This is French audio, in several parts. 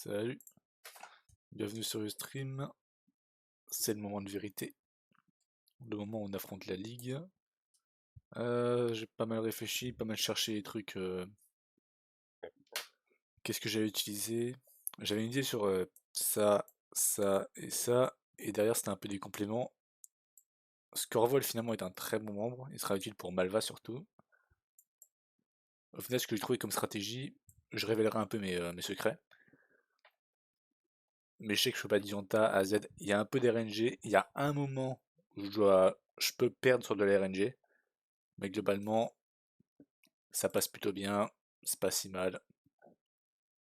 Salut, bienvenue sur le stream. C'est le moment de vérité, le moment où on affronte la ligue. J'ai pas mal réfléchi, pas mal cherché les trucs. Qu'est-ce que j'avais utilisé? J'avais une idée sur ça, ça et ça, et derrière c'était un peu des compléments. Scorvol finalement est un très bon membre, il sera utile pour Malva surtout. Au final, ce que j'ai trouvé comme stratégie, je révélerai un peu mes secrets. Mais je sais que je peux pas Dianta à Z. Il y a un peu d'RNG. Il y a un moment où je peux perdre sur de la RNG. Mais globalement, ça passe plutôt bien. C'est pas si mal.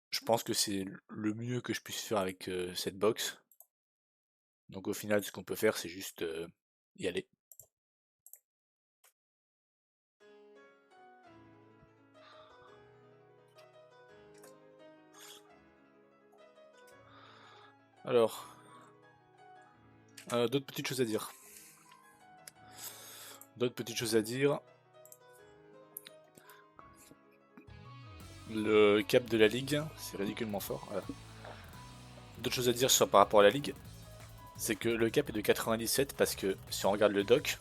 Je pense que c'est le mieux que je puisse faire avec cette box. Donc au final, ce qu'on peut faire, c'est juste y aller. Alors, d'autres petites choses à dire. D'autres petites choses à dire. Le cap de la ligue, c'est ridiculement fort. Voilà. D'autres choses à dire sur par rapport à la ligue, c'est que le cap est de 97 parce que si on regarde le doc,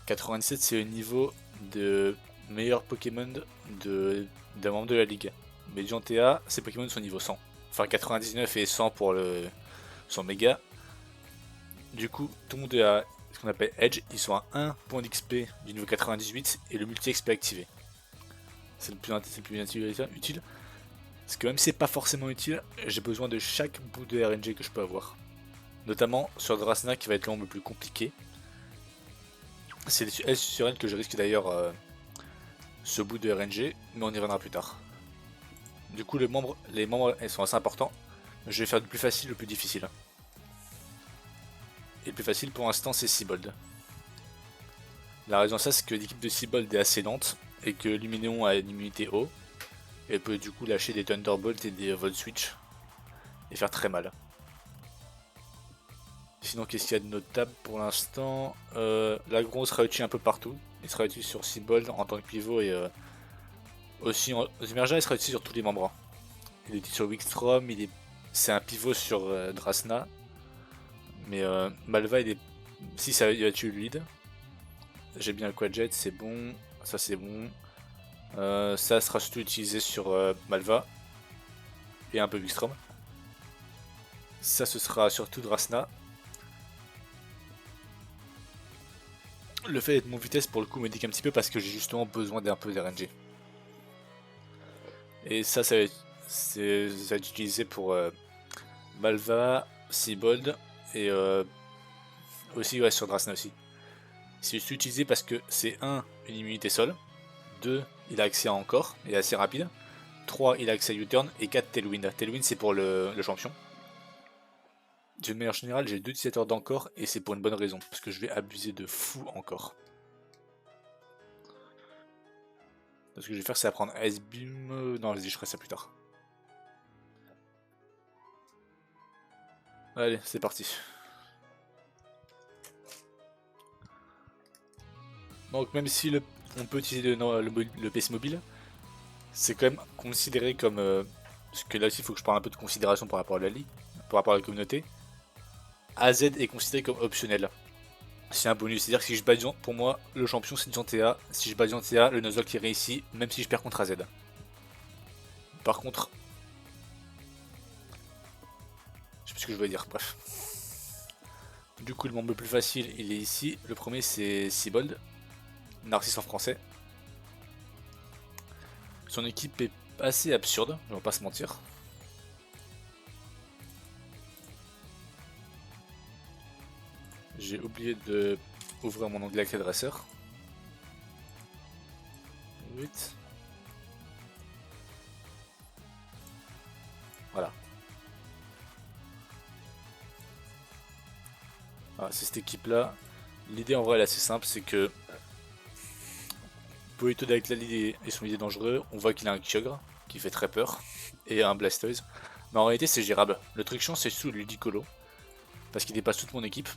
97 c'est le niveau de meilleur Pokémon d'un membre de la ligue. Mais Diantea, ses Pokémon sont niveau 100. Enfin 99 et 100 pour son méga. Du coup, tout le monde est à ce qu'on appelle Edge, ils sont à 1 point d'XP du niveau 98 et le multi-XP activé. C'est le plus utile. Parce que même si c'est pas forcément utile, j'ai besoin de chaque bout de RNG que je peux avoir. Notamment sur Drasna qui va être l'ombre le plus compliqué. C'est sur elle que je risque d'ailleurs ce bout de RNG, mais on y reviendra plus tard. Du coup, les membres elles sont assez importants. Je vais faire du plus facile au plus difficile. Et le plus facile pour l'instant, c'est Sibold. La raison de ça, c'est que l'équipe de Sibold est assez lente et que Luminéon a une immunité haut et peut du coup lâcher des Thunderbolts et des Volt Switch et faire très mal. Sinon, qu'est-ce qu'il y a de notable pour l'instant? L'agro sera utile un peu partout. Il sera utile sur Sibold en tant que pivot et aussi aux Emergents, il sera utile sur tous les membres. Il est utile sur Wickstrom, c'est un pivot sur Drasna. Mais Malva, si ça il va tuer le lead. J'ai bien le Quadjet, c'est bon. Ça, c'est bon. Ça sera surtout utilisé sur Malva et un peu Wickstrom. Ça, ce sera surtout Drasna. Le fait d'être mon vitesse pour le coup me dit un petit peu parce que j'ai justement besoin d'un peu d'RNG. Et ça va être utilisé pour Malva, Seabold et aussi ouais, sur Drasna aussi. C'est utilisé parce que c'est 1, une immunité sol, 2, il a accès à encore, il est assez rapide, 3, il a accès à U-turn, et 4, Tailwind. Tailwind c'est pour le champion. De manière générale, j'ai 2 utilisateurs d'encore, et c'est pour une bonne raison, parce que je vais abuser de fou encore. Ce que je vais faire, c'est apprendre Ice Beam. Non, vas-y, je ferai ça plus tard. Allez, c'est parti. Donc, même si on peut utiliser le PC mobile, c'est quand même considéré comme. Parce que là aussi, il faut que je parle un peu de considération par rapport à la ligue, par rapport à la communauté. AZ est considéré comme optionnel. C'est un bonus, c'est-à-dire que si je bats pour moi, le champion c'est Diantea. Si je bats Diantea, le Nuzlocke il réussit, même si je perds contre AZ. Par contre, je sais plus ce que je voulais dire, bref. Du coup, le membre le plus facile, il est ici. Le premier, c'est Sibold, Narcisse en français. Son équipe est assez absurde, on va pas se mentir. J'ai oublié de ouvrir mon onglet avec l'adresseur. 8. Voilà. Voilà, c'est cette équipe-là. L'idée en vrai, elle est assez simple, c'est que Politoed avec la lead et son idée dangereux, on voit qu'il a un Kyogre qui fait très peur et un Blastoise. Mais en réalité, c'est gérable. Le truc chiant, c'est sous le Ludicolo parce qu'il dépasse toute mon équipe.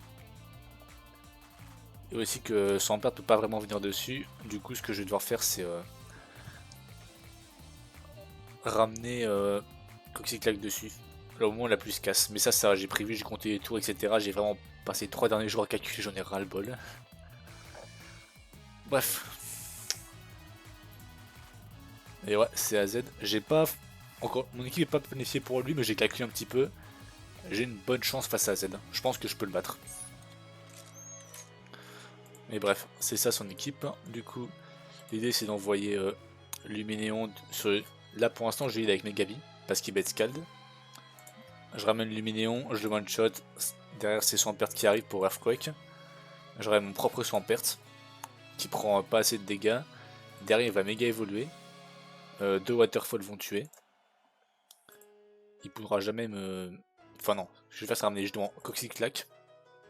Et aussi que son père peut pas vraiment venir dessus. Du coup, ce que je vais devoir faire, c'est ramener Coxyclac dessus. le moment où la pluie se casse. Mais ça j'ai prévu, j'ai compté les tours, etc. J'ai vraiment passé 3 derniers jours à calculer, j'en ai ras le bol. Bref. Et ouais, c'est AZ. J'ai pas. Encore. Mon équipe est pas planifiée pour lui, mais j'ai calculé un petit peu. J'ai une bonne chance face à AZ. Je pense que je peux le battre. Mais bref, c'est ça son équipe. Du coup, l'idée c'est d'envoyer Luminéon sur. Là pour l'instant, je l'ai avec Megabi parce qu'il bête Scald. Je ramène Luminéon, je le one shot. Derrière, c'est Swampert qui arrive pour Earthquake. Je ramène mon propre Swampert qui prend pas assez de dégâts. Derrière, il va méga évoluer. 2 Waterfall vont tuer. Il pourra jamais me. Enfin, non, je vais faire ça ramener justement Coxyclack.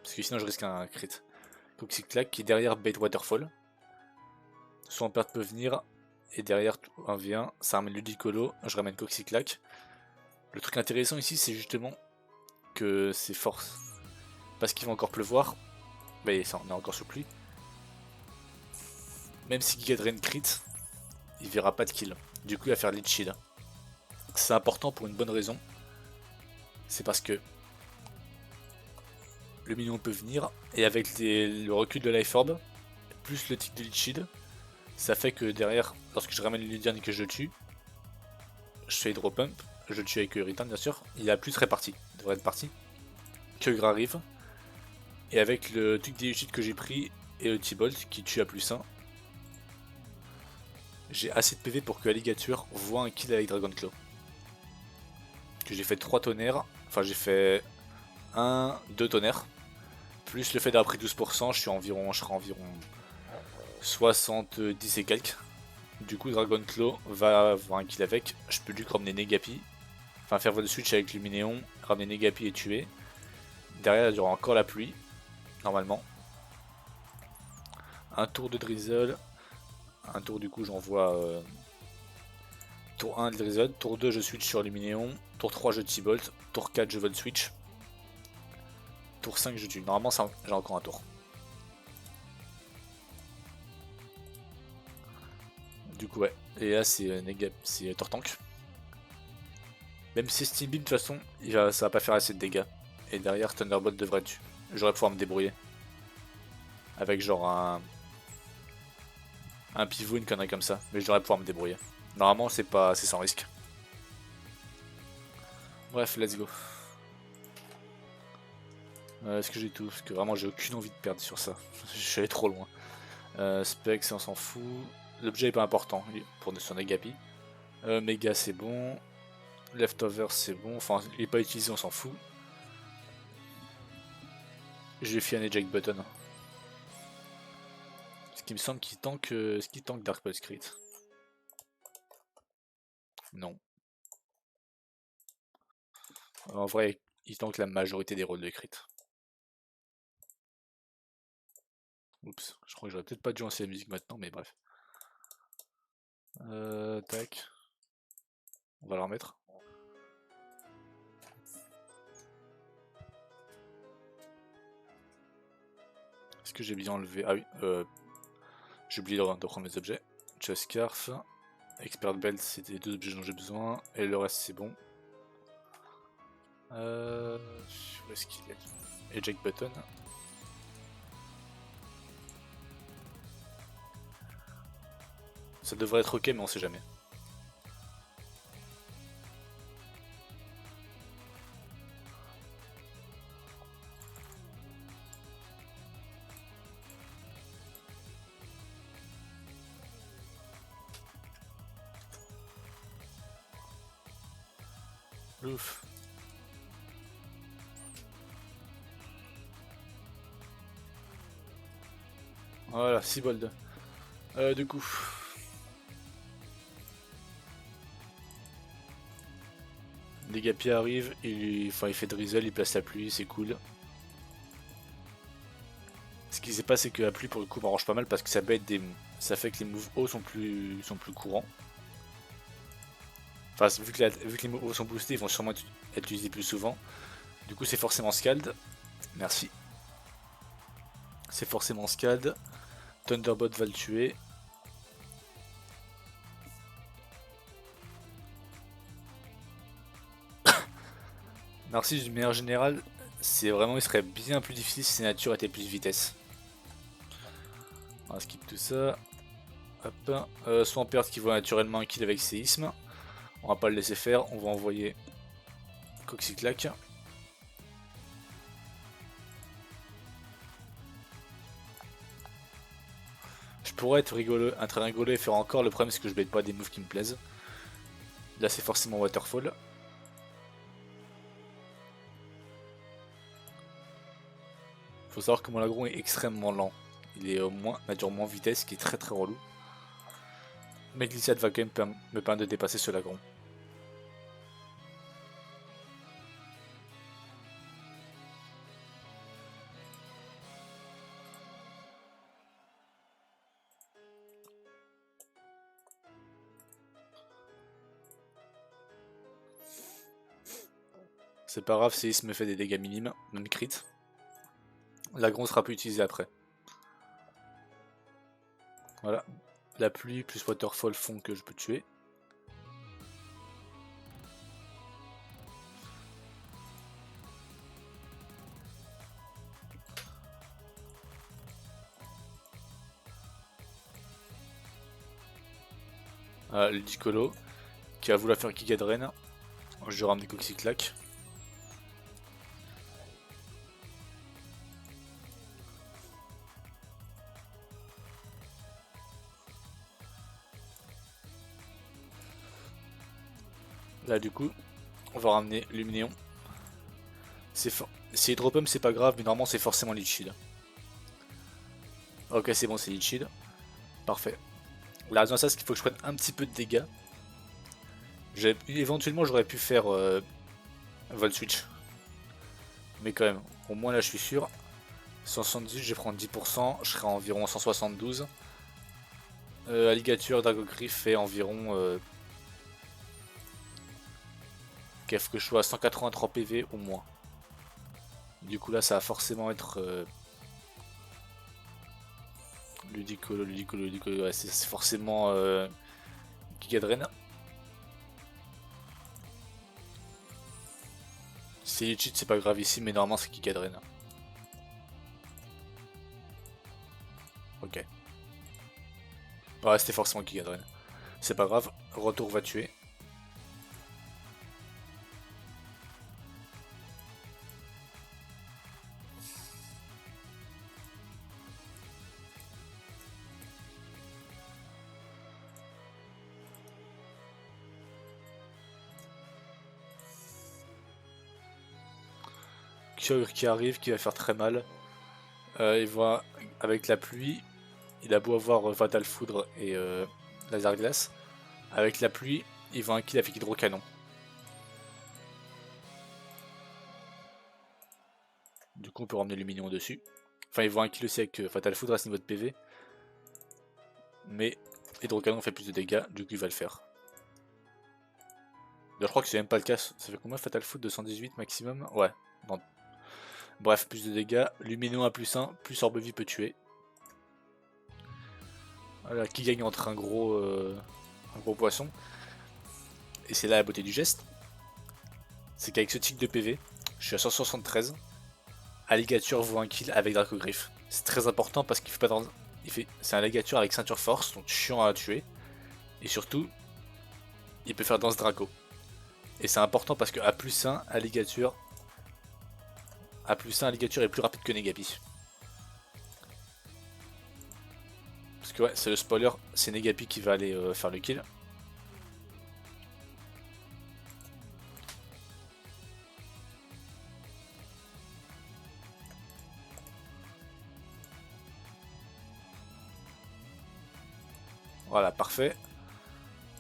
Parce que sinon, je risque un crit. Coxyclack qui est derrière Bait Waterfall. Swampert peut venir. Et derrière 1v1, ça ramène Ludicolo. Je ramène Coxyclack. Le truc intéressant ici, c'est justement que c'est force. Parce qu'il va encore pleuvoir. Mais ça, on est encore sous pluie. Même si Giga Drain crit, il verra pas de kill. Du coup, il va faire lead shield. C'est important pour une bonne raison. C'est parce que le minion peut venir. Et avec le recul de Life Orb, plus le tic de lead shield, ça fait que derrière, lorsque je ramène Ludian et que je tue, je fais Hydro Pump. Je le tue avec Return bien sûr. Il a plus réparti. Il devrait être parti. Que arrive. Et avec le tic de lead shield que j'ai pris et le T-Bolt qui tue à plus 1. J'ai assez de PV pour que Alligator voit un kill avec Dragon Claw. Que j'ai fait 3 tonnerres. Enfin, j'ai fait 2 tonnerres. Plus le fait d'avoir pris 12%, je serai environ 70 et quelques. Du coup, Dragon Claw va avoir un kill avec. Je peux lui ramener Negapi. Enfin, faire le switch avec Luminéon, ramener Negapi et tuer. Derrière, il y aura encore la pluie. Normalement. Un tour de Drizzle. Un tour, du coup, j'envoie. Tour 1 de Drizzle. Tour 2, je switch sur Luminéon. Tour 3, je T-Bolt. Tour 4, je vol switch. Tour 5, je tue. Normalement, j'ai encore un tour. Du coup, ouais. Et là, c'est Tortank. Même si Steam Beam, de toute façon, ça va pas faire assez de dégâts. Et derrière, Thunderbolt devrait tuer. J'aurais pouvoir me débrouiller. Avec genre un pivot, une connerie comme ça. Mais je devrais pouvoir me débrouiller. Normalement, c'est sans risque. Bref, let's go. Est-ce que j'ai tout? Parce que vraiment, j'ai aucune envie de perdre sur ça. Je suis allé trop loin. Specs, on s'en fout. L'objet est pas important pour son Agapi. Mega, c'est bon. Leftover, c'est bon. Enfin, il est pas utilisé, on s'en fout. J'ai fait un eject button. Ce qui me semble qu'il tank, Dark Pulse Crit. Non. En vrai, il tank la majorité des rôles de crit. Oups, je crois que j'aurais peut-être pas dû lancer la musique maintenant, mais bref. Tac. On va la remettre. Est-ce que j'ai bien enlevé? Ah oui, j'ai oublié de prendre mes objets. Chest Scarf, Expert Belt, c'était les 2 objets dont j'ai besoin, et le reste c'est bon. Où est-ce qu'il est? Eject Button. Ça devrait être ok, mais on sait jamais. Ouf. Voilà, 6 bold. Du coup. Les Gapi arrivent, il fait drizzle, il place la pluie, c'est cool. Ce qui s'est passé, c'est que la pluie pour le coup m'arrange pas mal parce que ça fait que les moves hauts sont plus courants. Enfin, vu que les moves hauts sont boostés, ils vont sûrement être utilisés plus souvent. Du coup, c'est forcément Scald. Merci. C'est forcément Scald. Thunderbolt va le tuer. Narcisse d'une manière générale, c'est vraiment, il serait bien plus difficile si sa nature était plus vitesse. On va skip tout ça. Hop. Soit on perd qui voit naturellement un kill avec séisme. On va pas le laisser faire, on va envoyer Coxyclac. Je pourrais être rigolo, un train rigolo et faire encore, le problème c'est que je bête pas des moves qui me plaisent. Là c'est forcément Waterfall. Faut savoir que mon Lagron est extrêmement lent. Il est au moins nature moins vitesse, ce qui est très très relou. Mais Glissade va quand même me permettre de dépasser ce Lagron. C'est pas grave, Séisme me fait des dégâts minimes, même crit. Lagron sera plus utilisé après. Voilà. La pluie plus Waterfall font que je peux tuer. Le Dicolo qui a voulu faire Giga Drain. Je vais ramener Coxyclac. Là du coup, on va ramener Luminéon. Si Hydropump c'est pas grave, mais normalement c'est forcément Leech Shield. Ok c'est bon, c'est Leech Shield. Parfait. La raison de ça c'est qu'il faut que je prenne un petit peu de dégâts. Éventuellement j'aurais pu faire Volt Switch. Mais quand même, au moins là je suis sûr. 178 je vais prendre 10%, je serai à environ 172. Alligator Dragogriff fait environ... qu'il faut que je sois à 183 PV au moins. Du coup là ça va forcément être... Ludicolo, ouais, c'est forcément Giga Drain. Si les cheats c'est pas grave ici, mais normalement c'est Giga Drain. Ok. Ouais, c'était forcément Giga Drain. C'est pas grave, retour va tuer. Kyogre qui arrive, qui va faire très mal. Il voit avec la pluie, il a beau avoir Fatal Foudre et Laser Glace. Avec la pluie, il voit un kill avec Hydrocanon. Du coup on peut ramener Luminion dessus. Enfin il voit un kill aussi avec Fatal Foudre à ce niveau de PV. Mais Hydrocanon fait plus de dégâts, du coup il va le faire. Je crois que c'est même pas le cas. Ça fait combien Fatal Foudre? 218 maximum? Ouais. Non. Bref, plus de dégâts. Luminion à +1, plus Orbe Vie peut tuer. Voilà, qui gagne entre un gros poisson. Et c'est là la beauté du geste. C'est qu'avec ce tic de PV, je suis à 173. Alligator voit un kill avec Dracogriff. C'est très important parce qu'il fait pas dans... C'est un Alligator avec ceinture force, donc chiant à tuer. Et surtout, il peut faire danse Draco. Et c'est important parce que à +1, Alligator est plus rapide que Negapi. Parce que ouais, c'est le spoiler, c'est Negapi qui va aller faire le kill. Voilà, parfait.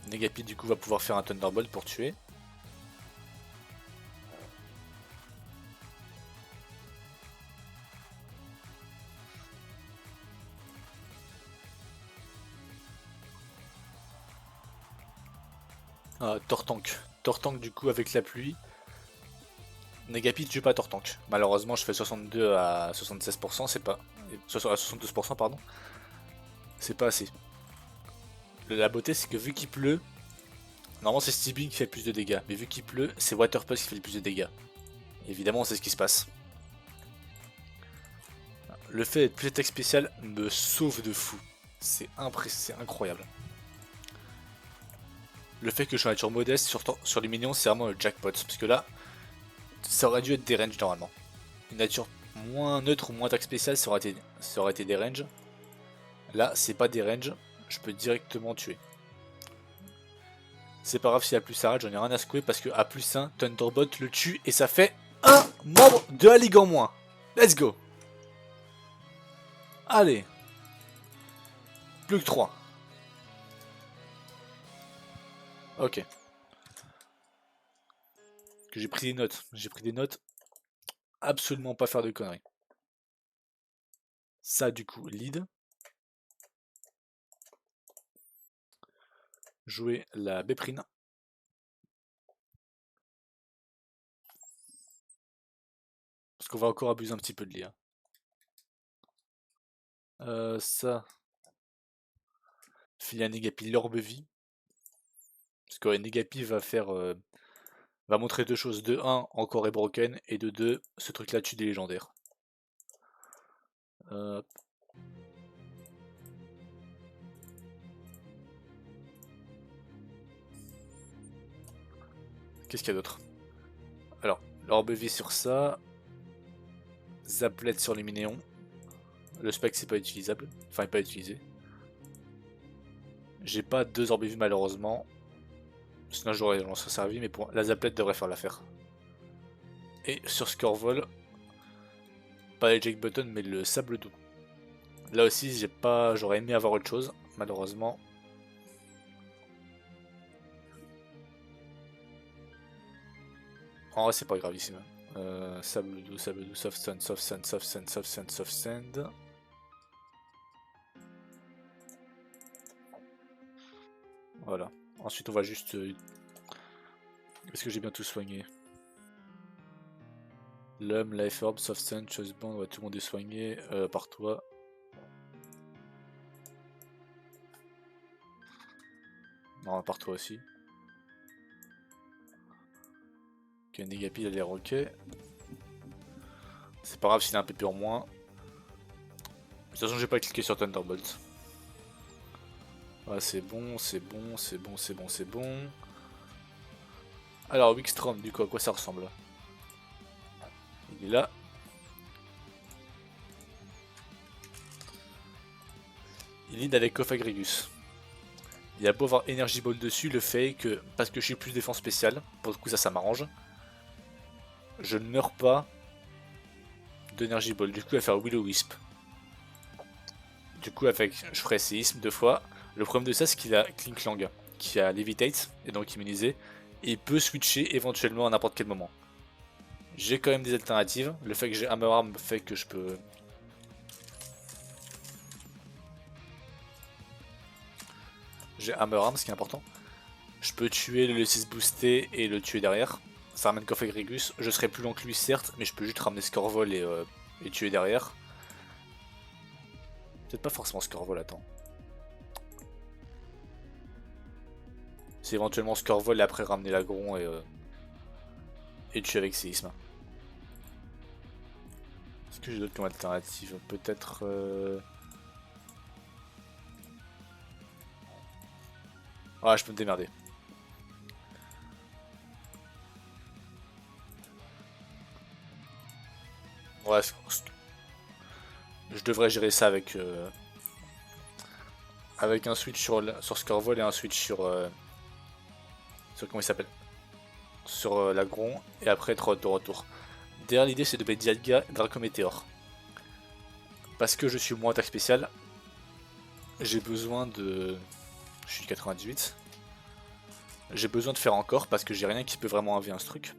Negapi du coup va pouvoir faire un Thunderbolt pour tuer. Tortank. Tortank du coup avec la pluie. Negapi tue pas Tortank. Malheureusement je fais 62 à 76%, c'est pas... à 72% pardon. C'est pas assez. La beauté c'est que vu qu'il pleut, normalement c'est Steebing qui fait plus de dégâts, mais vu qu'il pleut, c'est Waterpulse qui fait le plus de dégâts. Évidemment, c'est ce qui se passe. Le fait d'être plus attaque spéciale me sauve de fou. C'est incroyable. Le fait que je sois nature modeste sur les minions, c'est vraiment le jackpot. Parce que là, ça aurait dû être des ranges normalement. Une nature moins neutre ou moins attaque spéciale, ça aurait été des ranges. Là, c'est pas des ranges, je peux directement tuer. C'est pas grave s'il y a plus à rage, j'en ai rien à secouer parce que à plus 1, Thunderbot le tue et ça fait un membre de la ligue en moins. Let's go. Allez. Plus que 3. Ok. Que j'ai pris des notes. J'ai pris des notes. Absolument pas faire de conneries. Ça du coup, lead. Jouer la Béprine. Parce qu'on va encore abuser un petit peu de l'IA. Ça. Filer à Negapi l'orbe vie. Parce que Negapi va faire. Va montrer deux choses. De 1, encore est broken. Et de 2, ce truc là tue des légendaires. Qu'est-ce qu'il y a d'autre? Alors, l'orbe vie sur ça. Zaplet sur les minéons. Le spec c'est pas utilisable. Enfin, pas utilisé. J'ai pas 2 orbes vie malheureusement. Sinon j'aurais lancé servi, mais pour la Zaplet devrait faire l'affaire. Et sur Scorvol, pas les Jake Button, mais le sable doux. Là aussi, j'aurais aimé avoir autre chose, malheureusement. En vrai, c'est pas gravissime. Sable doux, soft sand, soft sand, soft sand, soft sand, soft sand. Voilà. Ensuite, on va juste. Est-ce que j'ai bien tout soigné? L'homme, life orb, soft sand, choice band, ouais, tout le monde est soigné, par toi. Non, par toi aussi. Ok, Negapi il a l'air ok. C'est pas grave s'il a un PP en moins. De toute façon, j'ai pas cliqué sur Thunderbolt. Ouais, c'est bon, c'est bon, c'est bon, c'est bon, c'est bon. Alors, Wickstrom, du coup, à quoi ça ressemble? Il est là. Il lead avec Koffagrigus. Il a beau avoir Energy Ball dessus, le fait que, parce que je suis plus défense spéciale, pour le coup ça m'arrange, je ne meurs pas d'Energy Ball. Du coup, il va faire Will-O-Wisp. Du coup, je ferai séisme 2 fois. Le problème de ça, c'est qu'il a Klinklang, qui a Levitate, et donc immunisé, et il peut switcher éventuellement à n'importe quel moment. J'ai quand même des alternatives. Le fait que j'ai Hammer Arm fait que je peux. J'ai Hammer Arm, ce qui est important. Je peux tuer le 6 boosté et le tuer derrière. Ça ramène Koffagrigus. Je serai plus long que lui, certes, mais je peux juste ramener Scorvol et tuer derrière. Peut-être pas forcément Scorvol, attends. C'est éventuellement Scorvol et après ramener l'Agron et tuer avec séisme. Est-ce que j'ai d'autres comme alternative? Peut-être. Ah, je peux me démerder. Ouais, je devrais gérer ça avec un switch sur Scorvol et un switch sur comment il s'appelle, sur l'Agron et après être de retour. Derrière l'idée c'est de mettre Dialga Draco Météor. Parce que je suis moins attaque spéciale, j'ai besoin de. Je suis 98. J'ai besoin de faire encore parce que j'ai rien qui peut vraiment 1v1 ce truc.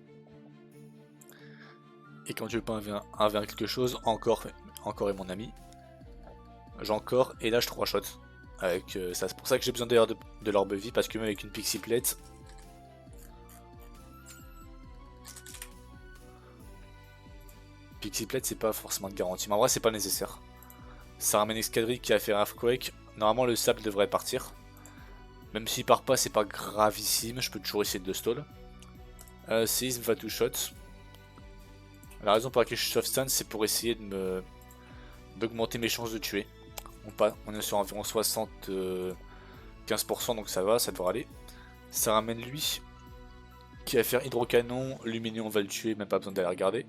Et quand tu veux pas 1v1 quelque chose, encore est mon ami. J'encore et là je 3 shots. Avec ça, c'est pour ça que j'ai besoin d'ailleurs de l'orbe vie parce que même avec une pixie plate. Pixie plate c'est pas forcément de garantie, mais en vrai c'est pas nécessaire. Ça ramène Escadrille qui a fait un Earthquake. Normalement le sable devrait partir. Même s'il part pas, c'est pas gravissime, je peux toujours essayer de stall. Séisme va two shot. La raison pour laquelle je suis soft stun, c'est pour essayer d'augmenter mes chances de tuer. On est sur environ 75%, donc ça va, ça devrait aller. Ça ramène lui, qui va faire hydrocanon, Luminion va le tuer, même pas besoin d'aller regarder.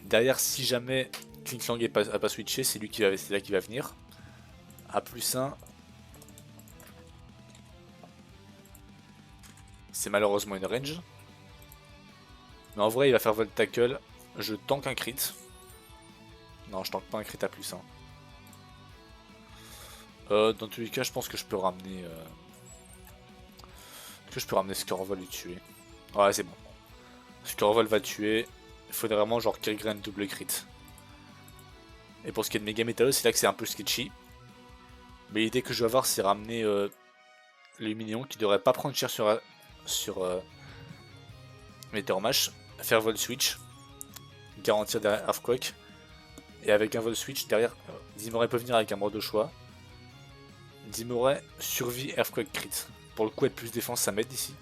Derrière, si jamais Klinklang a pas switché, c'est là qui va venir. A plus 1. C'est malheureusement une range. Mais en vrai, il va faire Volt Tackle. Je tank un crit. Non, je tank pas un crit à plus 1. Dans tous les cas, je pense que je peux ramener... Scorvol et tuer. Ouais, c'est bon. Scorvol va tuer. Il faudrait vraiment genre qu'il regrette double crit. Et pour ce qui est de Mega Métallo, c'est là que c'est un peu sketchy. Mais l'idée que je vais avoir, c'est ramener les minions qui devraient pas prendre cher sur Meteormash. Faire Volt Switch. Garantir derrière Earthquake. Et avec un Volt Switch, derrière, Zimore peut venir avec un mort de choix. Zimore, survie, Earthquake, crit. Pour le coup, être plus défense, ça m'aide ici.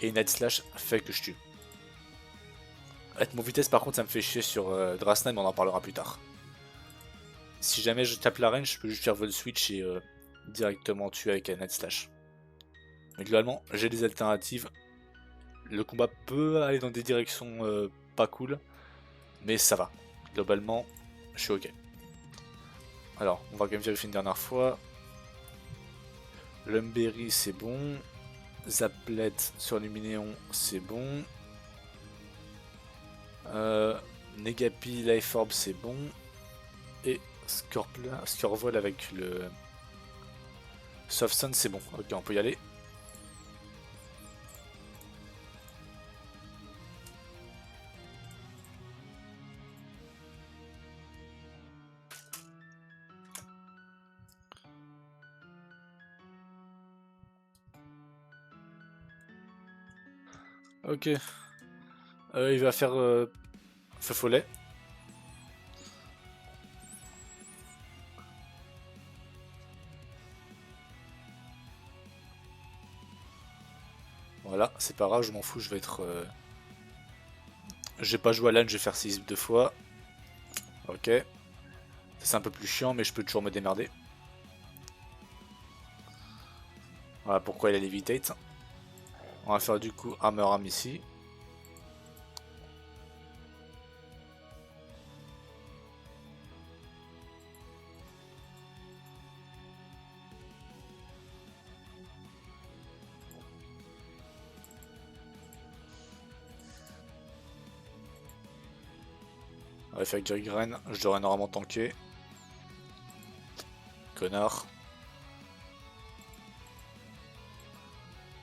Et Night Slash fait que je tue. Être mon vitesse, par contre, ça me fait chier sur Drasna, mais on en parlera plus tard. Si jamais je tape la range, je peux juste faire Volt Switch et directement tuer avec un Night Slash. Mais globalement, j'ai des alternatives. Le combat peut aller dans des directions pas cool, mais ça va. Globalement, je suis ok. Alors, on va quand même vérifier une dernière fois. Lumberry, c'est bon. Zaplet sur Luminéon, c'est bon. Negapi, Life Orb, c'est bon. Et Scorvol avec le Soft Sun, c'est bon. Ok, on peut y aller. Ok. Il va faire feu follet. Voilà, c'est pas grave, je m'en fous, je vais être... J'ai pas joué à LAN, je vais faire 6 deux fois. Ok. C'est un peu plus chiant, mais je peux toujours me démerder. Voilà pourquoi il a Levitate. On va faire du coup Armor Arm ici. On va faire Jerry Grain, je devrais normalement tanker. Connard.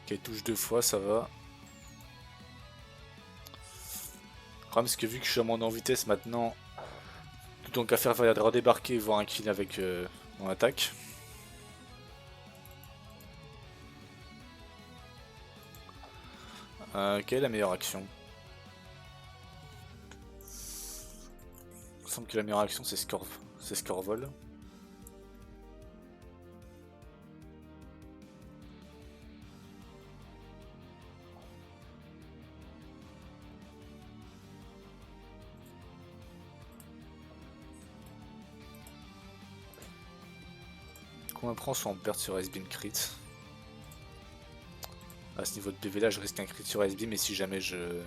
Ok, touche deux fois, ça va. Le problème c'est que vu que je suis à mon en vitesse maintenant, tout ton qu'à faire va redébarquer et voir un kill avec mon attaque. Quelle est la meilleure action? Il me semble que la meilleure action c'est Scorvol. Combien prend soit on perd sur Icebeam crit? À ce niveau de PV là je risque un crit sur Icebeam, mais si jamais je...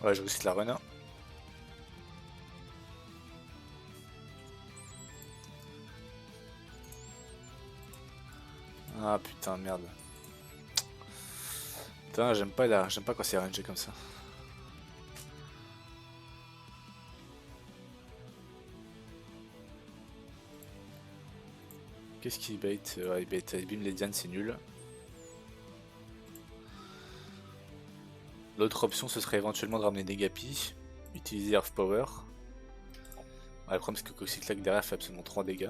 Ouais, je risque la run. Ah putain, merde. Putain, j'aime pas quand c'est rangé comme ça. Qu'est-ce qu'il bait? Il bait Icebeam, les Diane, c'est nul. L'autre option ce serait éventuellement de ramener Negapi, utiliser Earth Power. Ouais, le problème c'est que Coxyclac derrière fait absolument 3 dégâts.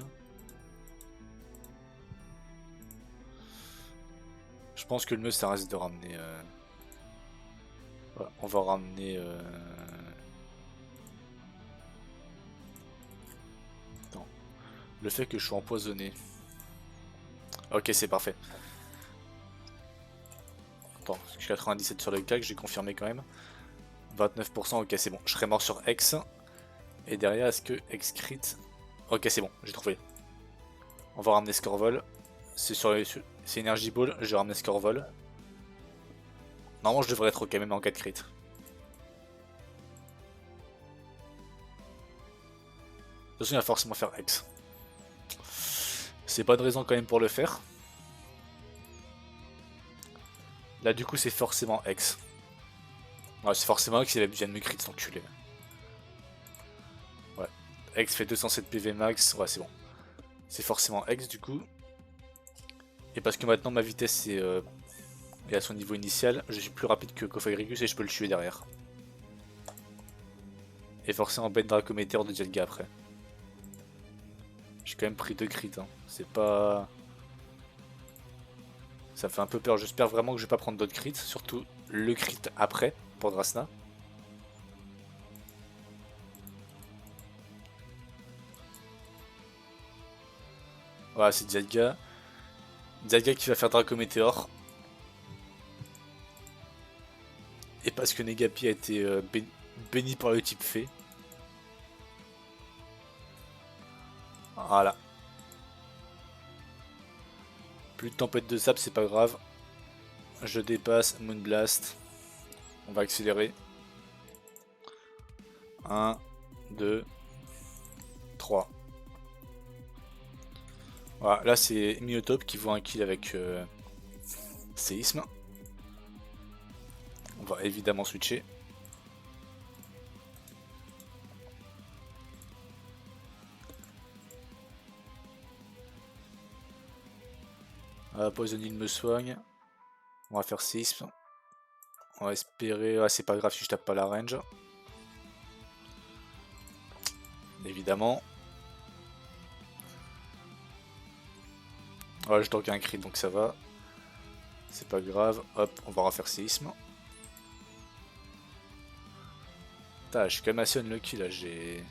Je pense que le mieux ça reste de ramener... Ouais, on va ramener... Non. Le fait que je suis empoisonné. Ok, c'est parfait. Attends, je suis 97 sur le CAC, j'ai confirmé quand même. 29%, ok c'est bon. Je serais mort sur X. Et derrière, est-ce que X crit? Ok c'est bon, j'ai trouvé. On va ramener Scorvol. C'est Energy Ball, je vais ramener Scorvol. Normalement je devrais être ok même en 4 crit. De toute façon il va forcément faire X. C'est pas de raison quand même pour le faire. Là du coup c'est forcément X. Ouais, c'est forcément X, il vient de me crit cet enculé. Ouais. X fait 207 PV max, ouais c'est bon. C'est forcément X du coup. Et parce que maintenant ma vitesse est à son niveau initial, je suis plus rapide que Cofagrigus et je peux le tuer derrière. Et forcément Ben Dracometer de Dialga après. J'ai quand même pris 2 crits, hein. C'est pas... Ça fait un peu peur, j'espère vraiment que je vais pas prendre d'autres crits, surtout le crit après pour Drasna. Voilà, c'est Dialga. Dialga qui va faire Dracometeor. Et parce que Negapi a été béni par le type fée. Voilà. Plus de tempête de sable, c'est pas grave. Je dépasse Moonblast. On va accélérer. 1, 2, 3. Voilà, là c'est Miotope qui voit un kill avec séisme. On va évidemment switcher. Poison il me soigne. On va faire séisme. On va espérer. Ouais, c'est pas grave si je tape pas la range. Évidemment. Ouais, je tank un crit donc ça va. C'est pas grave. Hop, on va refaire séisme. Putain, je suis quand même assez unlucky là. J'ai.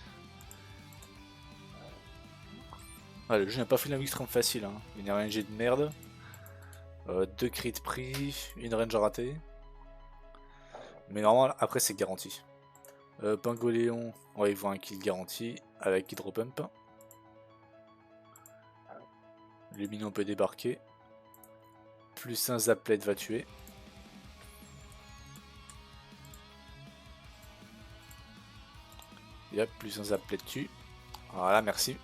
Ah, le jeu n'a pas fait la extrême facile. Hein. Une RNG de merde. 2 crits pris. Une range ratée. Mais normalement, après, c'est garanti. Pingoléon, ouais, il voit un kill garanti avec Hydropump. Luminon peut débarquer. Plus un Zaplet va tuer. Yep, plus un Zaplet tue. Voilà, merci.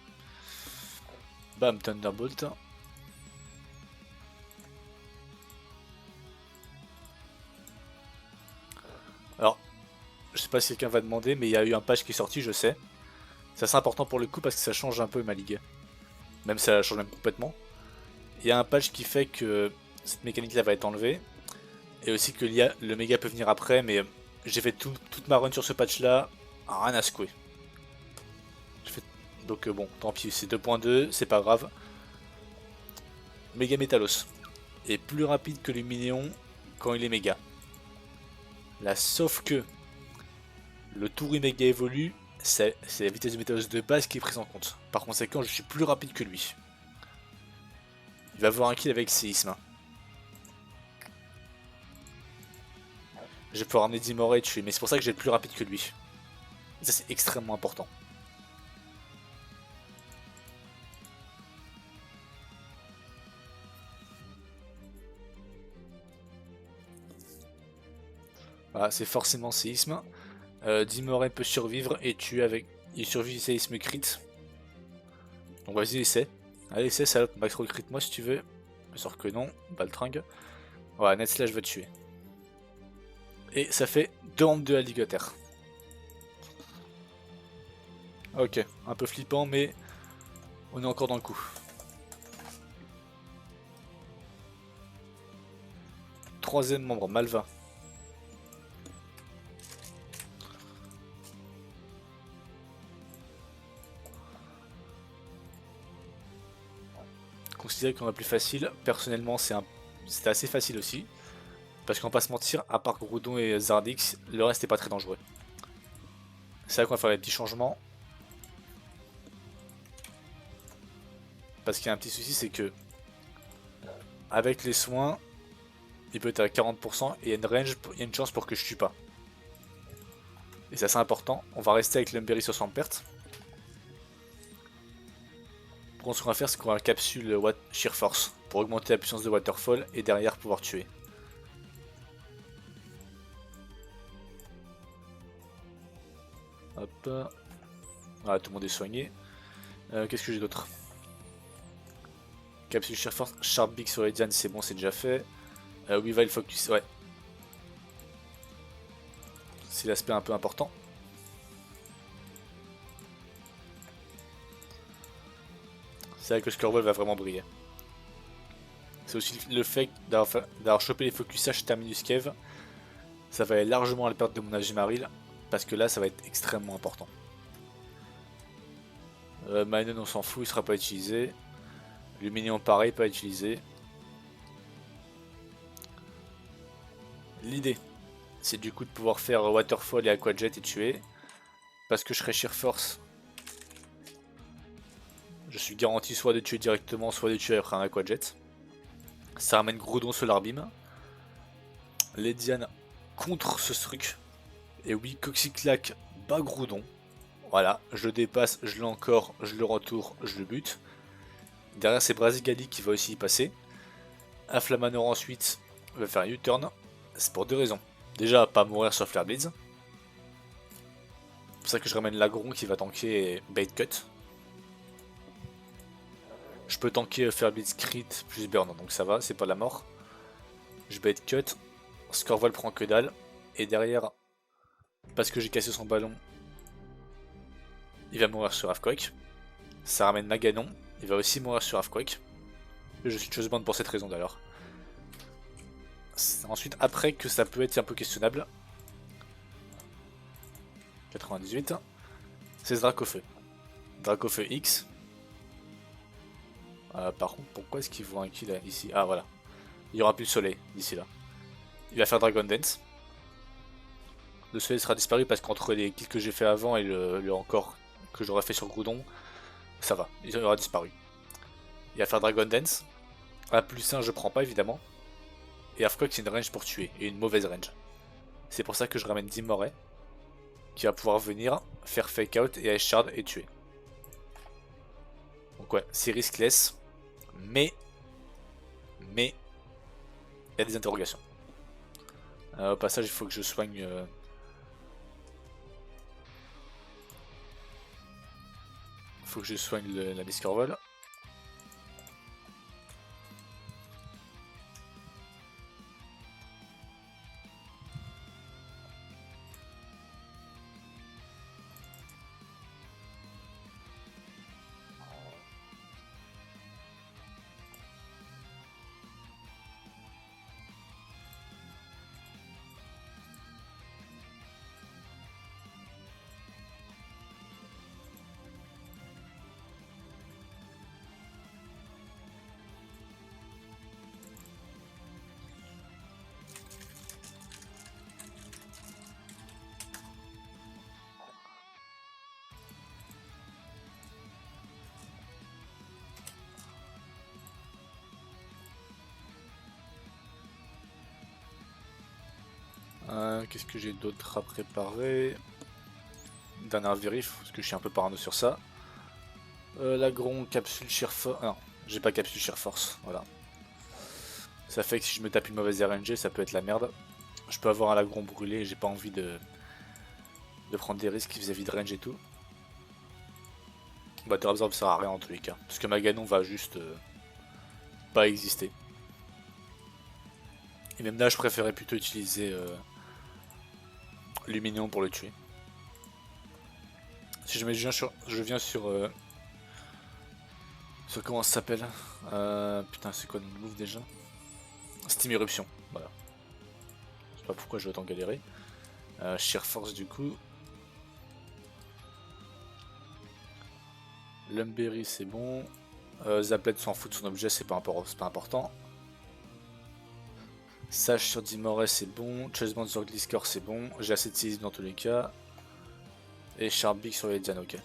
Bam, Thunderbolt. Alors, je sais pas si quelqu'un va demander, mais il y a eu un patch qui est sorti, je sais. C'est assez important pour le coup parce que ça change un peu ma ligue. Même si ça change même complètement. Il y a un patch qui fait que cette mécanique là va être enlevée. Et aussi que le méga peut venir après, mais j'ai fait toute ma run sur ce patch là, rien à secouer. Donc bon, tant pis, c'est 2.2, c'est pas grave. Méga Métalos est plus rapide que Luminéon quand il est méga. Là, sauf que le tour méga évolue, c'est la vitesse de Métalos de base qui est prise en compte. Par conséquent, je suis plus rapide que lui. Il va avoir un kill avec séisme. Je vais pouvoir ramener Dimoré et tuer, mais c'est pour ça que j'ai le plus rapide que lui. Et ça, c'est extrêmement important. Voilà, c'est forcément séisme. Dimoré peut survivre et tuer avec. Il survit séisme crit. Donc vas-y, essaie. Allez, essaie, salope, max roll crit moi si tu veux. Sauf que non, baltringue. Voilà, net slash va tuer. Et ça fait 2 en 2 alligators. Ok, un peu flippant, mais on est encore dans le coup. Troisième membre, Malva. Considéré qu'on a plus facile, personnellement c'était assez facile aussi. Parce qu'on va pas se mentir, à part Groudon et Zardix, le reste n'est pas très dangereux. C'est vrai qu'on va faire des petits changements. Parce qu'il y a un petit souci, c'est que avec les soins, il peut être à 40% et il y a une range, il y a une chance pour que je tue pas. Et c'est assez important. On va rester avec l'Umberry sur 100 pertes. Ce qu'on va faire, c'est qu'on va capsule Sheer Force pour augmenter la puissance de Waterfall et derrière pouvoir tuer. Hop. Ah, tout le monde est soigné. Qu'est-ce que j'ai d'autre? Capsule Sheer Force, Sharp Beak sur les Diane, c'est bon, c'est déjà fait. Weavile Focus, ouais. C'est l'aspect un peu important. C'est vrai que Squirtle va vraiment briller. C'est aussi le fait d'avoir chopé les focusages Terminus Cave. Ça va aller largement à la perte de mon Agimaril. Parce que là, ça va être extrêmement important. Minun, on s'en fout, il sera pas utilisé. Luminion, pareil, pas utilisé. L'idée, c'est du coup de pouvoir faire Waterfall et Aquajet et tuer. Parce que je serai Sheer Force. Je suis garanti soit de tuer directement, soit de tuer après un Aquajet. Ça ramène Groudon Solar Beam. Les Diane contre ce truc. Et oui, Coxiclac bat Groudon. Voilà, je le dépasse, je l'ai encore, je le retourne, je le bute. Derrière c'est Brasigali qui va aussi y passer. Inflamanor ensuite va faire un U-turn. C'est pour deux raisons. Déjà, pas mourir sur Flare Blitz. C'est pour ça que je ramène l'Agron qui va tanker Bait Cut. Je peux tanker Flare Blitz Crit plus Burn, donc ça va, c'est pas la mort. Je Bait Cut. Scorval prend que dalle. Et derrière, parce que j'ai cassé son ballon, il va mourir sur Earthquake. Ça ramène Maganon. Il va aussi mourir sur Earthquake. Je suis Choseband pour cette raison d'ailleurs. Ensuite, après que ça peut être un peu questionnable. 98. C'est ce Dracofeu. Dracofeu X. Par contre, pourquoi est-ce qu'il voit un kill ici? Ah voilà. Il n'y aura plus de soleil d'ici là. Il va faire Dragon Dance. Le soleil sera disparu parce qu'entre les kills que j'ai fait avant et le encore que j'aurais fait sur Groudon, ça va, il aura disparu. Il va faire Dragon Dance. A plus 1 je prends pas évidemment. Et Earthquake c'est une range pour tuer, et une mauvaise range. C'est pour ça que je ramène Dimoré, qui va pouvoir venir faire Fake Out et Ice Shard et tuer. Donc ouais, c'est riskless, mais il y a des interrogations. Au passage il faut que je soigne... faut que je soigne la Discorvol. Qu'est-ce que j'ai d'autre à préparer? Dernière vérif, parce que je suis un peu parano sur ça. L'agron, capsule Sheer Force. Non, j'ai pas capsule Sheer Force, voilà. Ça fait que si je me tape une mauvaise RNG, ça peut être la merde. Je peux avoir un lagron brûlé et j'ai pas envie de prendre des risques vis-à-vis de range et tout. Battle Absorb ça sert à rien en tous les cas, parce que Maganon va juste pas exister. Et même là, je préférais plutôt utiliser Luminion pour le tuer. Si je viens sur comment ça s'appelle, putain, c'est quoi le move déjà? Steam Eruption, voilà. Je sais pas pourquoi je vais autant galérer. Sheer Force du coup. Lumberry c'est bon. Zaplet s'en fout de son objet, c'est pas important. Sage sur Dimoré c'est bon. Chaseband sur Gliscor c'est bon. J'ai assez de séisme dans tous les cas. Et Sharpbeak sur les Diane, ok.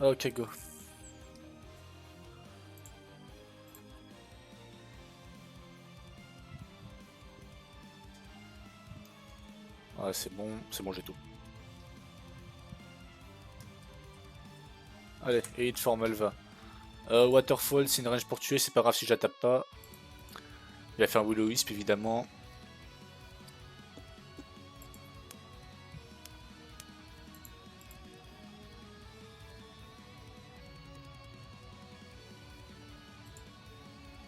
Ok, go. Ouais, c'est bon, j'ai tout. Allez, Elite Formal va. Waterfall, c'est une range pour tuer, c'est pas grave si je la tape pas. Il a fait un Will-O-Wisp évidemment.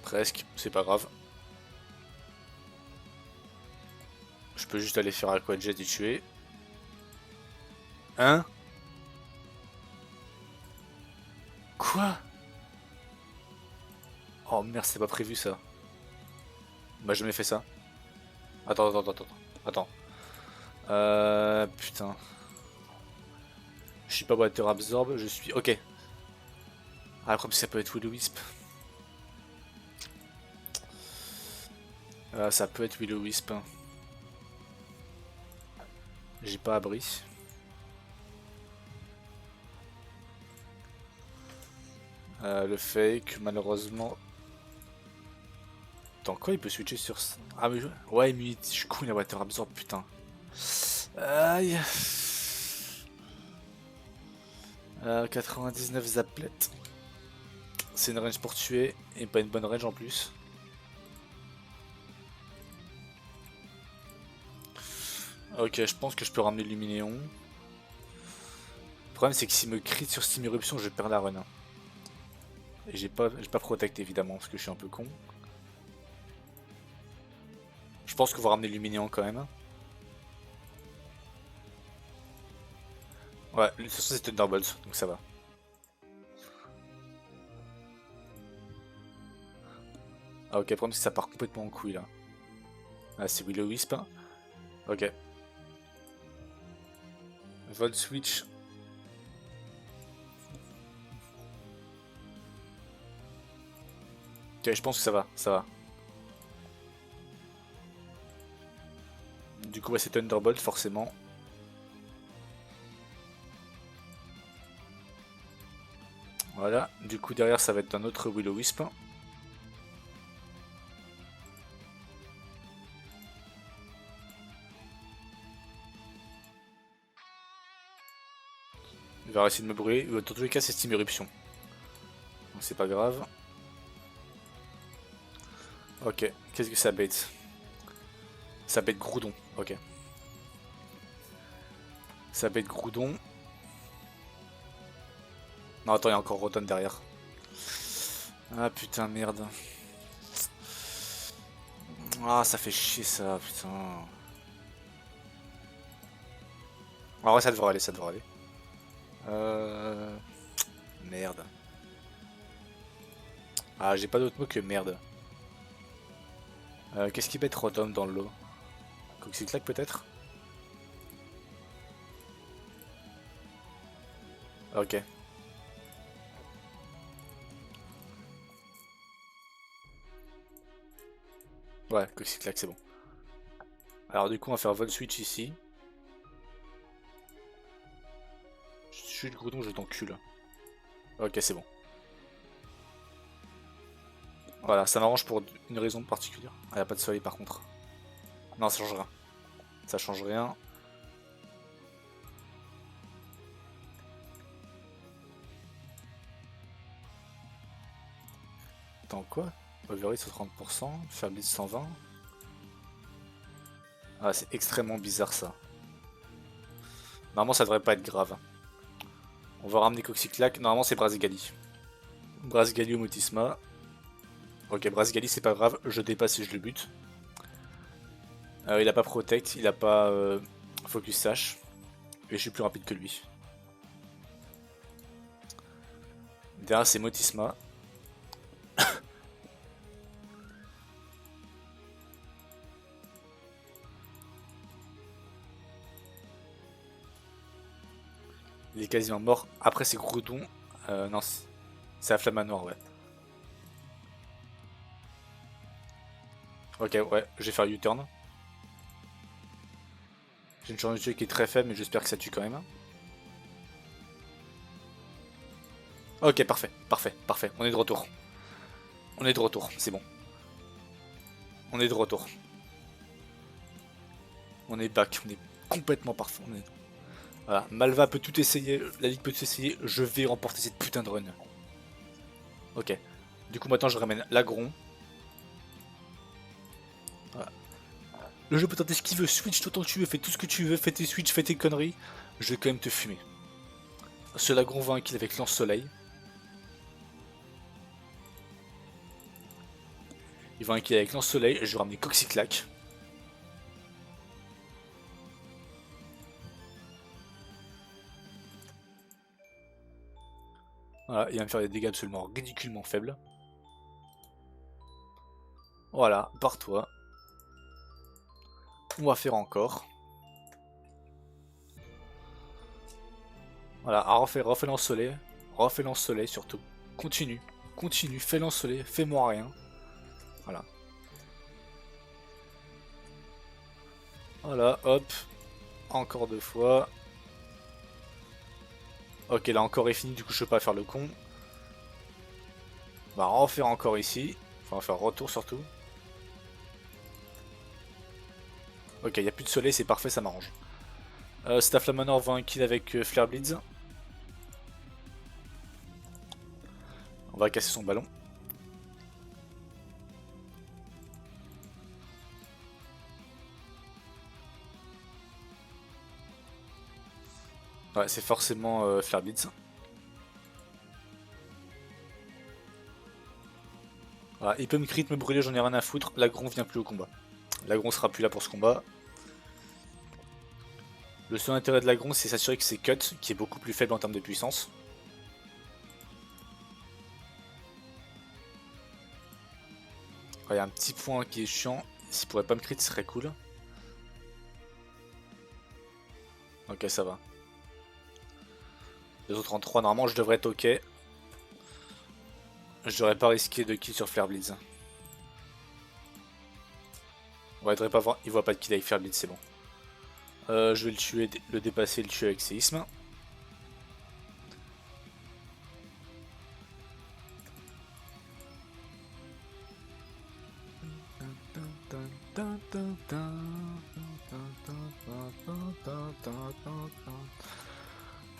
Presque, c'est pas grave. Je peux juste aller faire Aqua Jet et tuer. Hein? Quoi? Oh merde, c'est pas prévu ça. Bah jamais fait ça. Attends. Putain. Je suis pas Water Absorb, je suis... Ok. Ah, comme ça peut être Will-O-Wisp. Ça peut être Will-O-Wisp. J'ai pas abri. Le fake, malheureusement. Attends, quoi, il peut switcher sur... Ah mais ouais, mais je suis con, il a Water Absorb, putain. Aïe. 99 Zaplet. C'est une range pour tuer, et pas une bonne range en plus. Ok, je pense que je peux ramener Luminéon. Le problème c'est que s'il me crit sur Steam Eruption, je perds la run. Et j'ai pas protect évidemment, parce que je suis un peu con. Je pense qu'on va ramener Luminéon quand même. Ouais, de toute façon c'est Thunderbolt, donc ça va. Ah ok, le problème c'est que ça part complètement en couille là. Ah c'est Will-O-Wisp. Ok. Volt Switch. Ok, je pense que ça va. Du coup, ouais, c'est Thunderbolt forcément. Voilà, du coup derrière ça va être un autre Will-O-Wisp. Il va essayer de me brûler, dans tous les cas c'est Steam Eruption. Donc c'est pas grave. Ok, qu'est-ce que ça bête? Ça bête Groudon, ok. Ça bête Groudon. Non attends, il y a encore Rotom derrière. Ah putain, merde. Ah ça fait chier ça, putain. En vrai ça devrait aller. Merde. Ah j'ai pas d'autre mot que merde. Qu'est-ce qui bête Rotom dans le lot? Coxyclac peut-être? Ok. Ouais, Coxyclac c'est bon. Alors du coup on va faire Volt Switch ici. Je suis le Groudon, je t'encule. Ok c'est bon. Voilà, ça m'arrange pour une raison particulière. Ah, y a pas de soleil par contre. Non, ça change rien. Ça change rien. Attends, quoi? Overhit sur 30%, Fairblitz 120. Ah, c'est extrêmement bizarre ça. Normalement, ça devrait pas être grave. On va ramener Coxyclac. Normalement, c'est Brasigali. Brasigali ou Motisma. Ok, Brasigali, c'est pas grave. Je dépasse et je le bute. Il a pas Protect, il a pas Focus Sash. Et je suis plus rapide que lui. Derrière, c'est Motisma. Il est quasiment mort. Après, c'est Groudon. Non, c'est la Flamme ouais. Ok, ouais, je vais faire U-turn. J'ai une chance de tuer qui est très faible, mais j'espère que ça tue quand même. Ok, parfait. On est de retour. C'est bon. On est de retour. On est back. complètement parfait. Voilà, Malva peut tout essayer, la ligue peut tout essayer, je vais remporter cette putain de run. Ok. Du coup maintenant je ramène l'agron. Voilà. Le jeu peut tenter ce qu'il veut, switch autant que tu veux, fais tout ce que tu veux, fais tes switch, fais tes conneries. Je vais quand même te fumer. Ce lagron va un kill avec lance-soleil. Il va un kill avec lance-soleil et je vais ramener Coxyclac. Voilà, il va me faire des dégâts absolument ridiculement faibles. Voilà, barre-toi. On va faire encore. Voilà, refais lance-soleil. Refais lance-soleil surtout. Continue, continue, fais lance-soleil, fais-moi rien. Voilà. Voilà, hop. Encore 2 fois. Ok, là encore est fini, du coup je peux pas faire le con. On va refaire encore ici. Enfin, on va faire retour surtout. Ok, il n'y a plus de soleil, c'est parfait, ça m'arrange. Staff Lamanor va un kill avec Flare Blitz. On va casser son ballon. Ouais, c'est forcément Flare Blitz. Voilà, il peut me crit, me brûler, j'en ai rien à foutre. L'agron vient plus au combat. L'agron sera plus là pour ce combat. Le seul intérêt de l'agron, c'est s'assurer que c'est cut, qui est beaucoup plus faible en termes de puissance. Il y a un petit point qui est chiant. S'il pourrait pas me crit, ce serait cool. Ok, ça va. Les autres en 3, normalement, je devrais être ok. Je devrais pas risquer de kill sur Flare Blitz. Ouais, il devrait pas voir. Il voit pas de kill avec Flare Blitz, c'est bon. Je vais le tuer, le dépasser, le tuer avec séisme.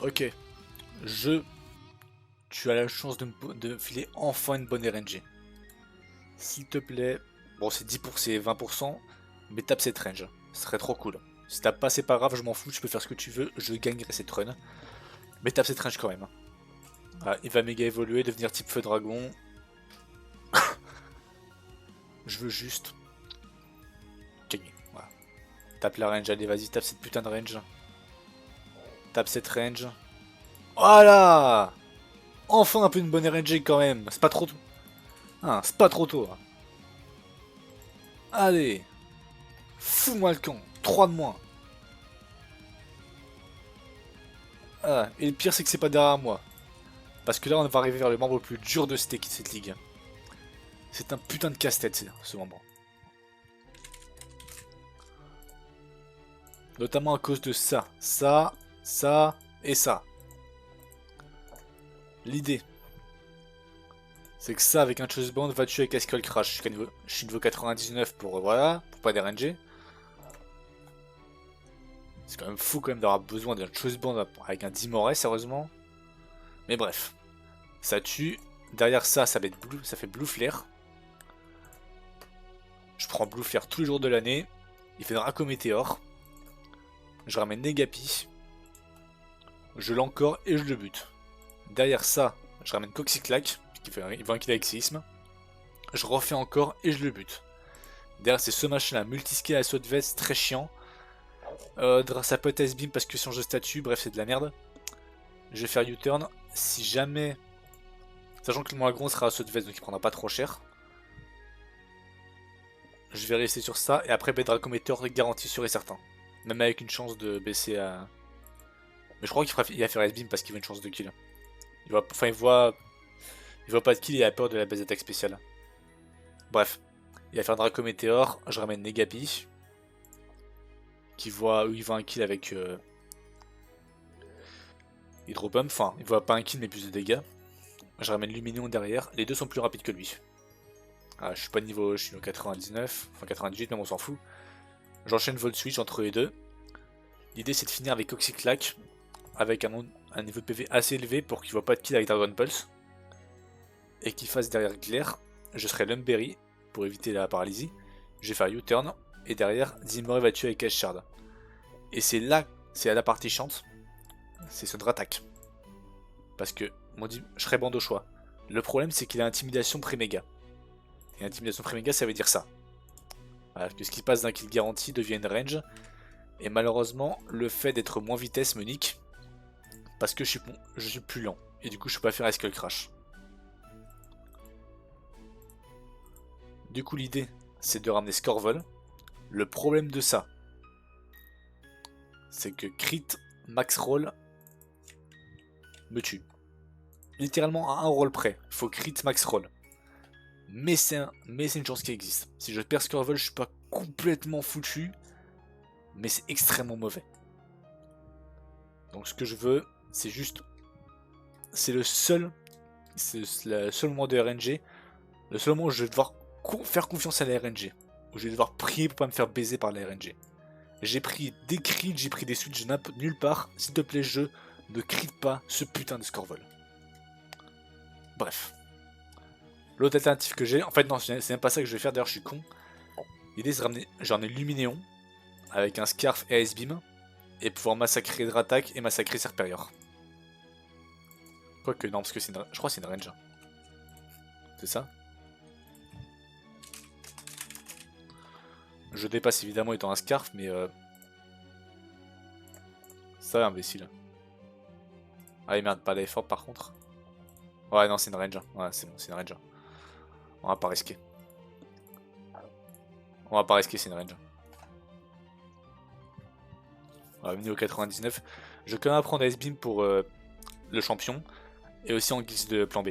Ok. Tu as la chance de filer enfin une bonne RNG. S'il te plaît. Bon, c'est 10%, c'est 20%. Mais tape cette range. Ce serait trop cool. Si t'as pas, c'est pas grave, je m'en fous, tu peux faire ce que tu veux, je gagnerai cette run. Mais tape cette range quand même. Voilà, il va méga évoluer, devenir type feu dragon. Je veux juste gagner. Voilà. Tape la range, allez vas-y, tape cette putain de range. Tape cette range. Voilà. Enfin un peu une bonne RNG quand même. C'est pas trop tôt. Hein, c'est pas trop tôt. Hein. Allez. Fous-moi le camp. 3 de moins. Ah, et le pire c'est que c'est pas derrière moi. Parce que là on va arriver vers le membre le plus dur de cette ligue. C'est un putain de casse-tête ce membre. Notamment à cause de ça. Ça et ça. L'idée, c'est que ça avec un Choice Band va tuer avec Skull Crash. Je suis niveau 99 pour voilà, pour pas déranger. C'est quand même fou quand même d'avoir besoin d'un Choice Band avec un Dimoré sérieusement. Mais bref, ça tue. Derrière ça, ça fait Blue Flare. Je prends Blue Flare tous les jours de l'année. Il fait Draco Météor. Je ramène Negapi. Je l'encore et je le bute. Derrière ça, je ramène Coxyclac. Il va un kill avec séisme. Je refais encore et je le bute. Derrière c'est ce machin là, multiscale à saut de veste, très chiant. Ça peut être S-beam parce que change de statut, bref c'est de la merde. Je vais faire U-turn. Si jamais... Sachant que mon agron sera à saut de veste donc il prendra pas trop cher. Je vais rester sur ça et après Draco Meteor garanti sûr et certain. Même avec une chance de baisser à... Mais je crois qu'il va faire S-beam parce qu'il veut une chance de kill. Il voit pas de kill et il a peur de la base d'attaque spéciale. Bref. Il va faire Draco Météor, je ramène Negapi. Il voit un kill avec Hydropump, enfin il voit pas un kill mais plus de dégâts. Je ramène Luminion derrière, les deux sont plus rapides que lui. Ah, je suis pas niveau, je suis niveau 99, enfin 98 même on s'en fout. J'enchaîne Volt Switch entre les deux. L'idée c'est de finir avec Oxyclack avec un niveau de PV assez élevé pour qu'il voit pas de kill avec Dragon Pulse. Et qu'il fasse derrière Glaire, je serai Lumberry pour éviter la paralysie. Je vais faire U-turn et derrière Zimori va tuer avec Ice Shard. Et c'est là, c'est à la partie chante, c'est son attaque. Parce que je serai bande au choix. Le problème c'est qu'il a intimidation pré-méga. Et intimidation pré-méga ça veut dire ça. Voilà, que ce qui passe d'un kill garanti devient une range. Et malheureusement, le fait d'être moins vitesse me nique. Parce que je suis plus lent. Et du coup je peux pas faire un Skull Crash. Du coup l'idée c'est de ramener Scorvol. Le problème de ça, c'est que crit max roll me tue. Littéralement à un roll près, il faut crit max roll. Mais c'est une chance qui existe. Si je perds Scorvol, je suis pas complètement foutu, mais c'est extrêmement mauvais. Donc ce que je veux, c'est juste, c'est le seul moment de RNG, le seul moment où je vais devoir faire confiance à la RNG, où je vais devoir prier pour pas me faire baiser par la RNG. J'ai pris des crits, j'ai pris des switches, je nappe nulle part. S'il te plaît, jeu, ne crie pas ce putain de Scorvol. Bref. L'autre alternative que j'ai, en fait non, c'est même pas ça que je vais faire, d'ailleurs je suis con. L'idée c'est de ramener genre un Luminéon avec un Scarf et Ice Beam et pouvoir massacrer Dratak et massacrer Serperior. Quoique non, parce que je crois que c'est une range. C'est ça? Je dépasse évidemment étant un Scarf, mais ça imbécile. Ah merde, pas d'effort par contre. Ouais non, c'est une range. Ouais c'est bon, c'est une range. On va pas risquer. On va pas risquer, c'est une range. On va venir au 99. Je vais quand même prendre Ice Beam pour le champion. Et aussi en guise de plan B.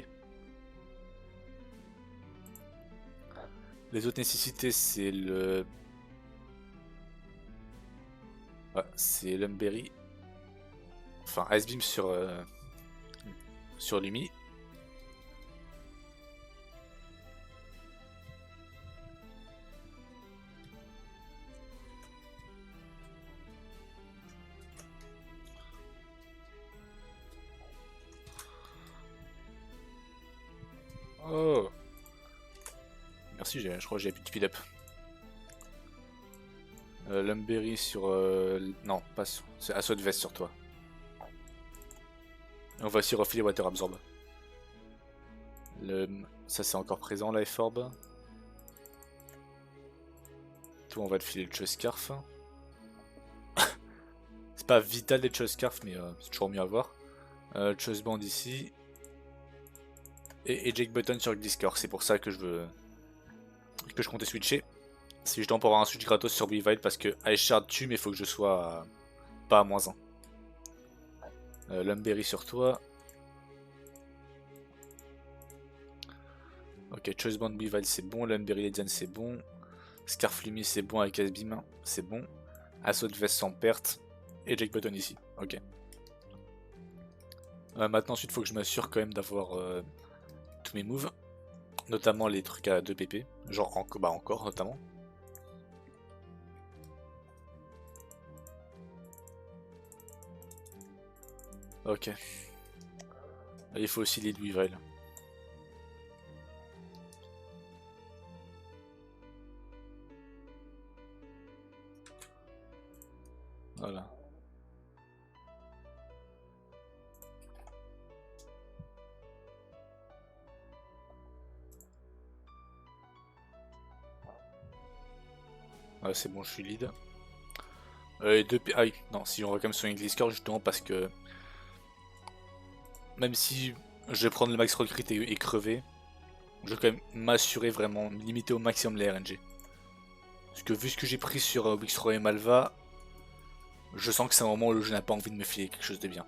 Les autres nécessités, c'est le... Ouais, c'est Lumberry. Enfin, Ice Beam sur Lumi. Oh. Merci, je crois que j'ai plus de speed up. Lumberry sur... non, pas sur... C'est Assaut de Vest sur toi. Et on va aussi refiler Water Absorb. Ça c'est encore présent, Life Orb. Tout, on va te filer le Choice Scarf. C'est pas vital d'être Choice Scarf, mais c'est toujours mieux à voir. Choice Band ici. Et Eject Button sur le Discord, c'est pour ça que je comptais switcher. Si je dois pour avoir un switch gratos sur Weavile parce que Ice Shard tue, mais il faut que je sois pas à -1. Lumberry sur toi. Ok, Choice Band Weavile c'est bon, Lumberry Ledian c'est bon. Scarf Lumi c'est bon avec Ice Beam, c'est bon. Assaut de Vest sans perte. Et Eject Button ici, ok. Maintenant ensuite il faut que je m'assure quand même d'avoir tous mes moves. Notamment les trucs à 2 pp. Genre encore notamment. Ok. Il faut aussi lead Weavile. Voilà. Ouais, c'est bon, je suis lead. Et 2 ah oui, non, si on va quand même sur une Gliscor justement parce que même si je vais prendre le max recrit et crever, je vais quand même m'assurer vraiment, limiter au maximum les RNG. Parce que vu ce que j'ai pris sur Wixroy et Malva, je sens que c'est un moment où le jeu n'a pas envie de me filer quelque chose de bien.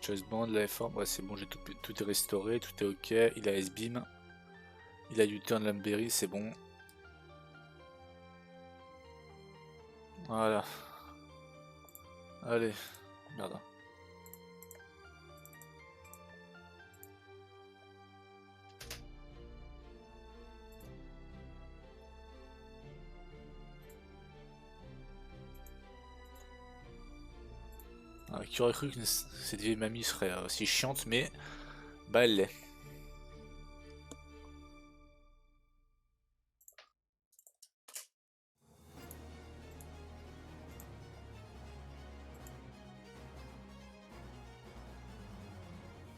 Choice Band, la F1, ouais c'est bon, j'ai tout est restauré, tout est ok, il a S-Beam, il a U-Turn Lumberry, c'est bon. Voilà. Allez, merde. Qui aurait cru que cette vieille mamie serait aussi chiante, mais bah elle l'est.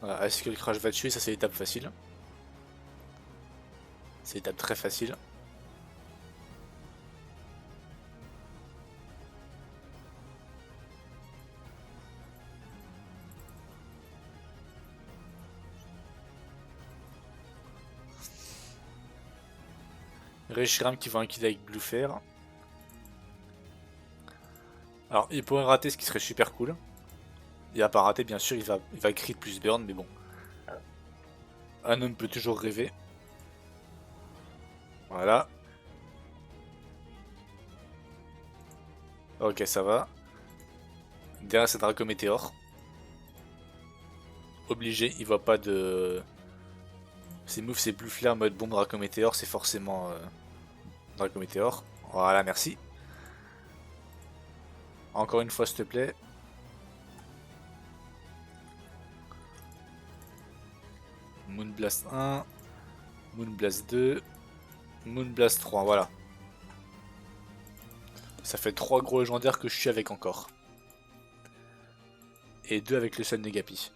Voilà, est-ce que le crash va tuer? Ça c'est l'étape facile. C'est l'étape très facile. Reshiram qui va un kill avec Bluefer. Alors il pourrait rater, ce qui serait super cool. Il va pas rater, bien sûr, il va crit plus burn, mais bon. Un homme peut toujours rêver. Voilà. Ok, ça va. Derrière c'est Draco Météor. Obligé, il voit pas de... Ses moves c'est Blue Flare mode bombe Draco Météor, c'est forcément Draco Météor. Voilà, merci. Encore une fois s'il te plaît. Moonblast 1. Moonblast 2. Moonblast 3, voilà. Ça fait 3 gros légendaires que je suis avec encore. Et 2 avec le Sun Negapi.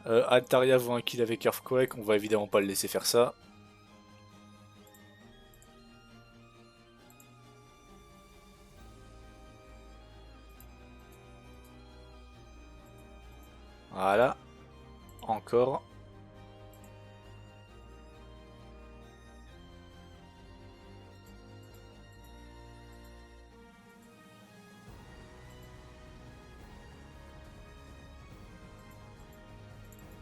Altaria vaut un kill avec Earthquake, on va évidemment pas le laisser faire ça. Voilà. Encore.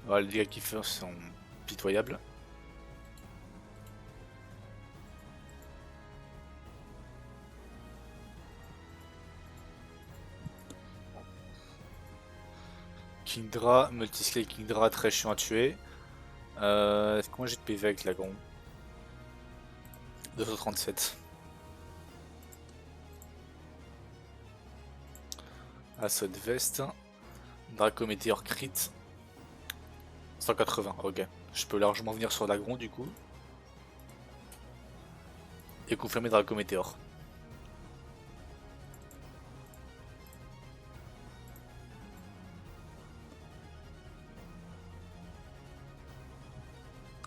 Voilà, les dégâts qu'il fait sont pitoyables. Kingdra, multiscale Kingdra, très chiant à tuer. Comment j'ai de PV avec l'agron? 237. Assaut Vest. Draco Météor crit. 180, ok. Je peux largement venir sur l'agron du coup. Et confirmer Draco Météor.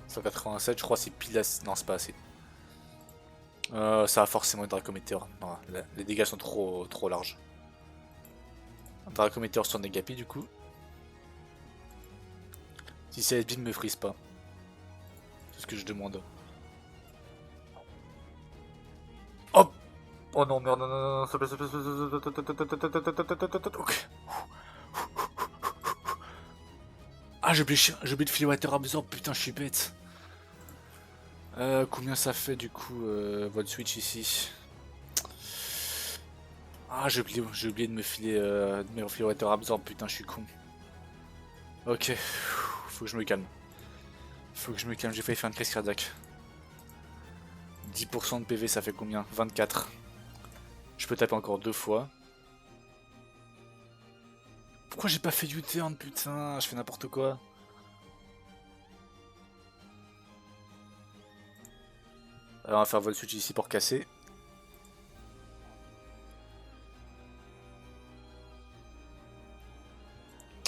« 187, je crois c'est pile assez... Non, c'est pas assez. Ça va forcément être Draco Météor. Non, les dégâts sont trop larges. Draco Météor sur Negapi du coup. Si CSB ne me frise pas. C'est ce que je demande. Hop! Oh non, merde, non, non, non, s'il te plaît. Ok. Ah, j'ai oublié de filer Water Absorb, putain, je suis bête. Combien ça fait du coup votre switch ici? Ah, j'ai oublié de me filer, Water Absorb, putain, je suis con. Ok, faut que je me calme. J'ai failli faire une crise cardiaque. 10% de PV, ça fait combien? 24. Je peux taper encore 2 fois. Pourquoi j'ai pas fait U-turn, putain? Je fais n'importe quoi. Alors, on va faire vol switch ici pour casser.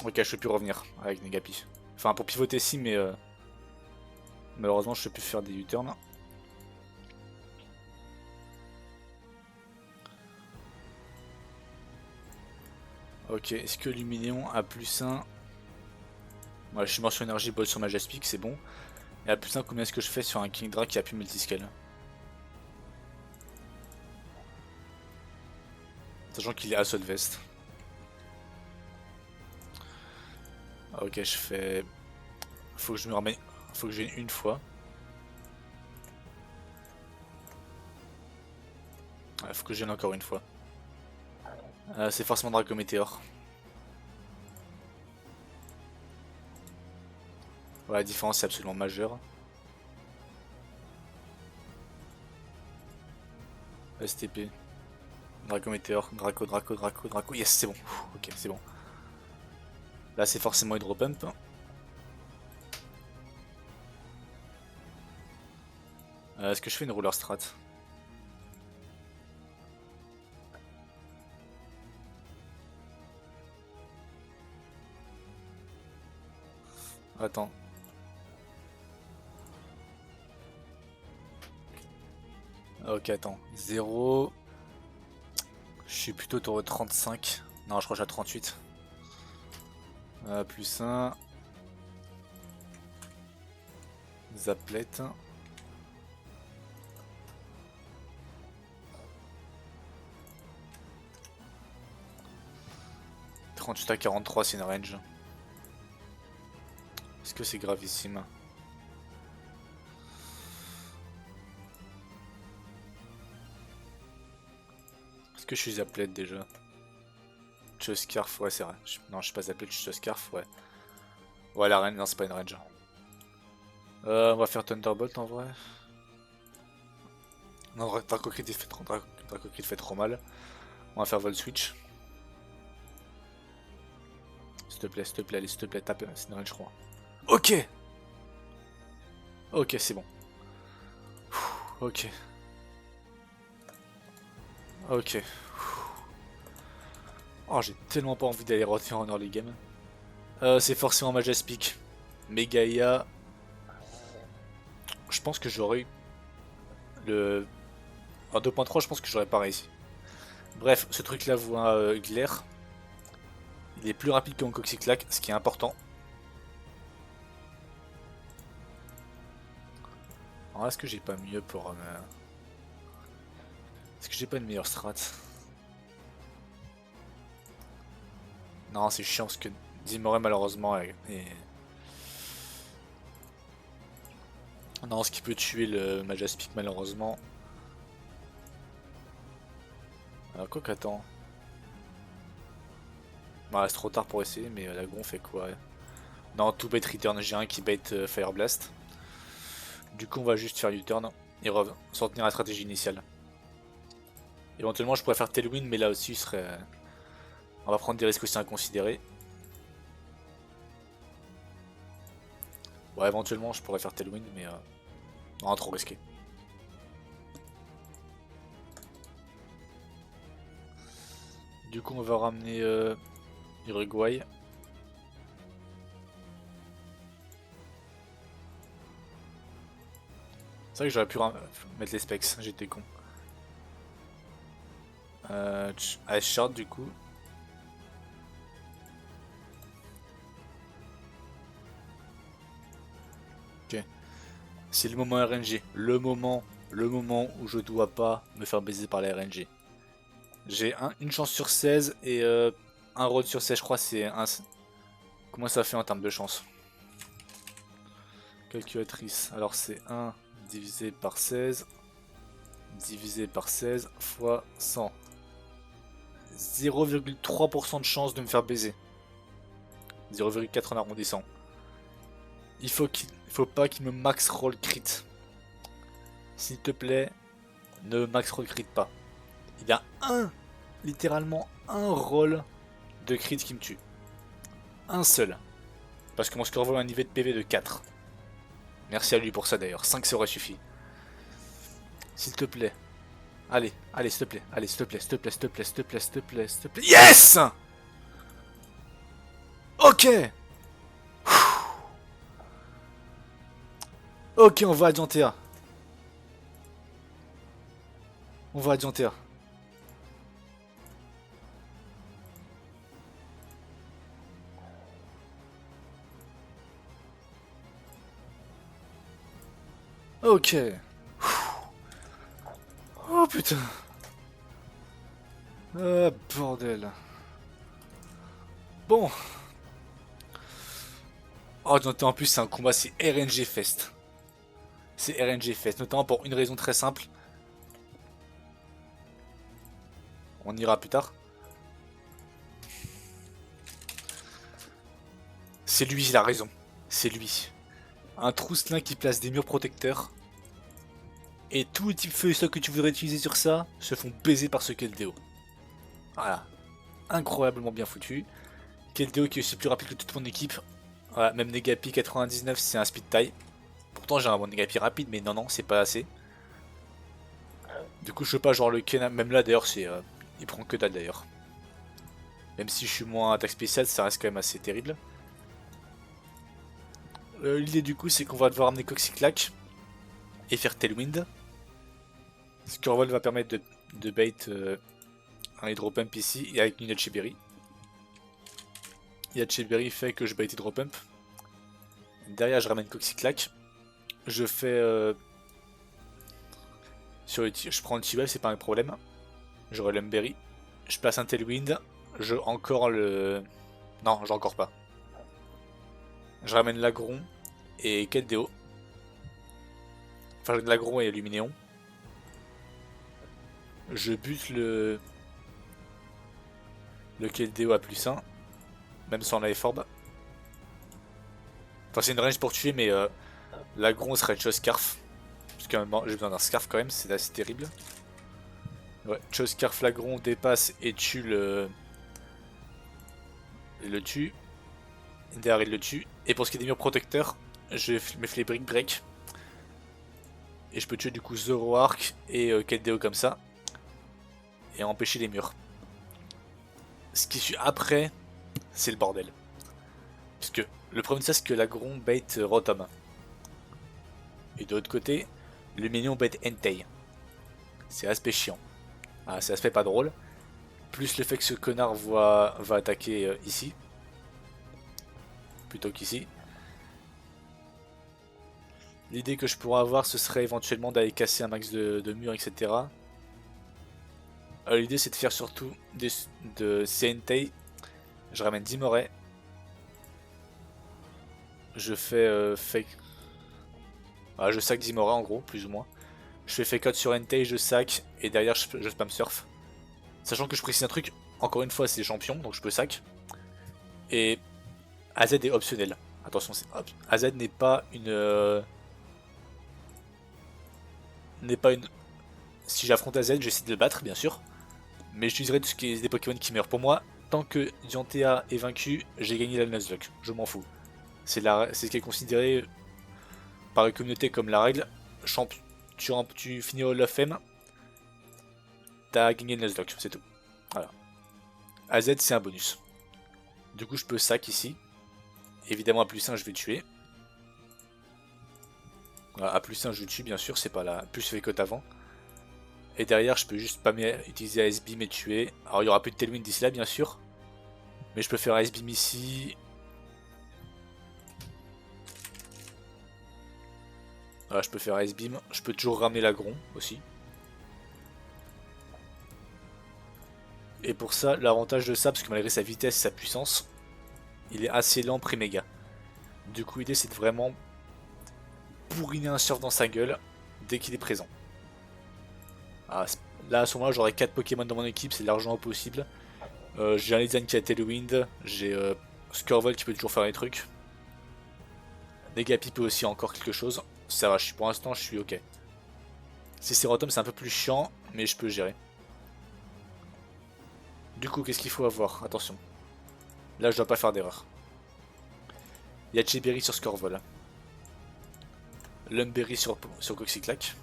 Ok, je peux plus revenir avec Negapi. Enfin, pour pivoter si, mais malheureusement, je peux plus faire des U-turns. Ok, est-ce que Luminéon a plus 1? Voilà, je suis mort sur énergie, bol sur ma Jaspic, c'est bon. Et à plus 1, combien est-ce que je fais sur un Kingdra qui a plus multiscale? Sachant qu'il est Assaut Vest. Ok, je fais... Faut que je me ramène... Faut que je vienne une fois. Ouais, faut que je vienne encore une fois. C'est forcément Draco Météor. Ouais, la différence est absolument majeure. STP. Draco Météor, Draco. Yes, c'est bon. Ok, c'est bon. Là c'est forcément Hydro Pump. Est-ce que je fais une roller strat? Attends. Ok, attends. 0. Je suis plutôt autour de 35. Non, je crois que j'ai à 38. Plus 1. Zaplet. 38 à 43, c'est une range. Est-ce que c'est gravissime? Est-ce que je suis Zaplet déjà? Scarf, ouais, c'est vrai. Non, je suis pas Zaplet, je suis Scarf, ouais. Ouais, la range, non, c'est pas une range. On va faire Thunderbolt en vrai. Non, Draco Crit fait trop mal. On va faire Volt Switch. S'il te plaît, allez, s'il te plaît, tape, c'est une range, je crois. Ok. Ok, c'est bon. Ok. Ok. Oh, j'ai tellement pas envie d'aller retenir en early game. C'est forcément Majaspic. Megaia. Je pense que j'aurais le... En 2.3, je pense que j'aurais pas réussi. Bref, ce truc là voit Glaire. Il est plus rapide que mon Coxyclac, ce qui est important. Alors est-ce que j'ai pas mieux pour... Est-ce que j'ai pas une meilleure strat? Non, c'est chiant parce que Dimoré malheureusement est... Non, ce qui peut tuer le Majaspic malheureusement. Quoi qu'attends. Bah, c'est trop tard pour essayer, mais la gon fait quoi? Non, tout bait return, j'ai un qui bait Fire Blast. Du coup, on va juste faire U-turn et s'en tenir à la stratégie initiale. Éventuellement, je pourrais faire Tailwind, mais là aussi, il serait... On va prendre des risques aussi inconsidérés. Ouais, éventuellement, je pourrais faire Tailwind, mais... Non, trop risqué. Du coup, on va ramener Uruguay. C'est vrai que j'aurais pu mettre les specs, j'étais con. Ice Shard du coup. Ok. C'est le moment RNG. Le moment où je dois pas me faire baiser par la RNG. J'ai une chance sur 16 et un road sur 16, je crois c'est un... Comment ça fait en termes de chance? Calculatrice. Alors c'est 1 divisé par 16 divisé par 16 fois 100. 0,3% de chance de me faire baiser. 0,4 en arrondissant. Il faut pas qu'il me max roll crit. S'il te plaît, ne max roll crit pas. Il y a littéralement un roll de crit qui me tue. Un seul. Parce que mon score vaut un niveau de PV de 4. Merci à lui pour ça d'ailleurs. 5 ça aurait suffi. S'il te plaît. Allez, allez, s'il te plaît. Allez, s'il te plaît, s'il te plaît, s'il te plaît, s'il te plaît, s'il te plaît, s'il te plaît. Yes! Ok! Ok, on va à Diantea. On va à Diantea. Ok. Oh putain. Ah bordel. Bon. Oh, en plus, c'est un combat, c'est RNG Fest. C'est RNG Fest, notamment pour une raison très simple. On ira plus tard. C'est lui, il a raison. C'est lui. Un trousselin qui place des murs protecteurs. Et tout type feu et stock que tu voudrais utiliser sur ça se font baiser par ce qu'est le déo. Voilà. Incroyablement bien foutu. Keldeo qui est aussi plus rapide que toute mon équipe. Voilà, même Negapi 99 c'est un speed tie. Pourtant j'ai un bon Negapi rapide mais non c'est pas assez. Du coup je sais pas genre le Kena, même là d'ailleurs c'est il prend que dalle d'ailleurs. Même si je suis moins attaque spéciale ça reste quand même assez terrible. L'idée du coup c'est qu'on va devoir amener Coxyclack et faire Tailwind. Squirrel va permettre de bait un Hydro Pump ici et avec une Yachiberry. Yachiberry fait que je bait Hydro Pump. Derrière je ramène Coxyclack. Je fais sur le je prends le T-Wave, c'est pas un problème. Je relump Berry. Je place un Tailwind. Je encore le. Non, j'ai encore pas. Je ramène l'Agron et Keldeo. Enfin, l'Agron et Luminéon. Je bute le Keldeo à +1. Même sans la F-Orb. Enfin, c'est une range pour tuer, mais l'Agron serait chose Scarf. Parce que j'ai besoin d'un Scarf quand même, c'est assez terrible. Ouais, chose Scarf l'Agron dépasse et tue le. Il le tue. Derrière, il le tue. Et pour ce qui est des murs protecteurs, je me fais les Brick Break. Et je peux tuer du coup Zoroark et Keldeo comme ça. Et empêcher les murs. Ce qui suit après, c'est le bordel. Puisque le problème de ça, c'est que l'Agron bait Rotom. Et de l'autre côté, le minion bait Entei. C'est aspect chiant. Ah, c'est aspect pas drôle. Plus le fait que ce connard va attaquer ici. Plutôt qu'ici. L'idée que je pourrais avoir, ce serait éventuellement d'aller casser un max de murs, etc. L'idée, c'est de faire surtout de CNT. Je ramène 10 Moret. Je fais fake. Ah, je sac 10 Moret en gros, plus ou moins. Je fais fake out sur Entei, je sac. Et derrière, je spam surf. Sachant que je précise un truc, encore une fois, c'est champion, donc je peux sac. Et AZ est optionnel. Attention, AZ n'est pas une. N'est pas une. Si j'affronte AZ, j'essaie de le battre, bien sûr. Mais j'utiliserai tout ce qui est des Pokémon qui meurent. Pour moi, tant que Diantea est vaincu, j'ai gagné la Nuzlocke. Je m'en fous. C'est ce qui est considéré par la communauté comme la règle. Tu finis au Hall of Fame, t'as gagné le Nuzlocke, c'est tout. Voilà. AZ, c'est un bonus. Du coup, je peux sac ici. Évidemment, à +1, je vais tuer. Voilà, à +1, je tue, bien sûr, c'est pas la plus fait que avant. Et derrière, je peux juste pas utiliser AS Beam et tuer. Alors, il y aura plus de Tailwind d'ici là, bien sûr. Mais je peux faire AS Beam ici. Voilà, je peux faire AS Beam. Je peux toujours ramener l'Agron aussi. Et pour ça, l'avantage de ça, parce que malgré sa vitesse et sa puissance, il est assez lent pré-méga. Du coup, l'idée, c'est de vraiment bourriner un surf dans sa gueule dès qu'il est présent. Ah, là, à ce moment-là, j'aurai 4 Pokémon dans mon équipe, c'est largement possible. J'ai un Lizane qui a Tailwind, j'ai Squirtle qui peut toujours faire des trucs. Negapi peut aussi encore quelque chose. Ça va, pour l'instant, je suis ok. Si c'est Rotom, c'est un peu plus chiant, mais je peux gérer. Du coup, qu'est-ce qu'il faut avoir? Attention. Là, je dois pas faire d'erreur. Il y a Cheberry sur Squirtle. Lumberry sur Coxyclack.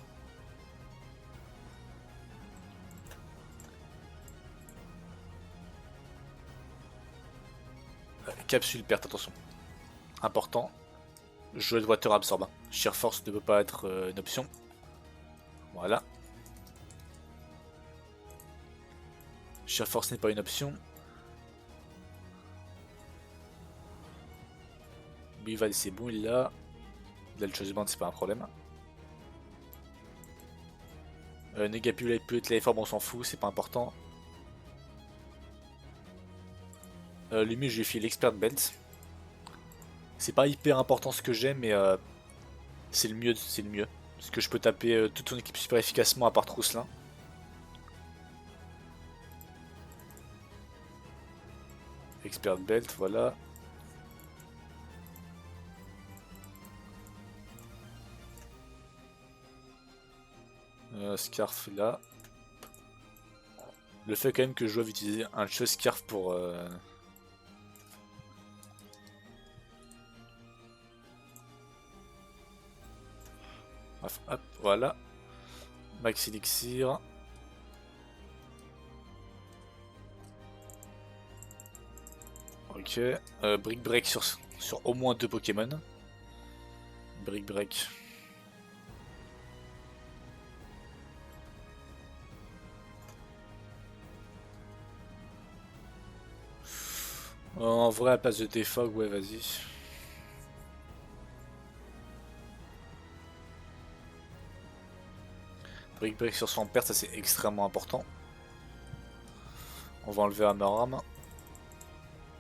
Capsule perte, attention. Important. Jeu de Water absorbe. Sheer Force ne peut pas être une option. Voilà. Sheer Force n'est pas une option. Bival c'est bon, il l'a. Il a le Choice Band, c'est pas un problème. Negapi peut être la F-Orb, on s'en fout, c'est pas important. Lumi, je lui ai fait l'Expert Belt. C'est pas hyper important ce que j'ai, mais c'est le mieux, c'est le mieux. Parce que je peux taper toute son équipe super efficacement à part Trousselin. Expert Belt, voilà. Scarf là. Le fait quand même que je dois utiliser un Choice Scarf pour Hop, voilà. Max Elixir. Ok. Brick Break sur au moins 2 Pokémon. Brick Break. En vrai, à place de Defog, ouais, vas-y. Brick Break sur son perte, ça c'est extrêmement important. On va enlever Hammerarm.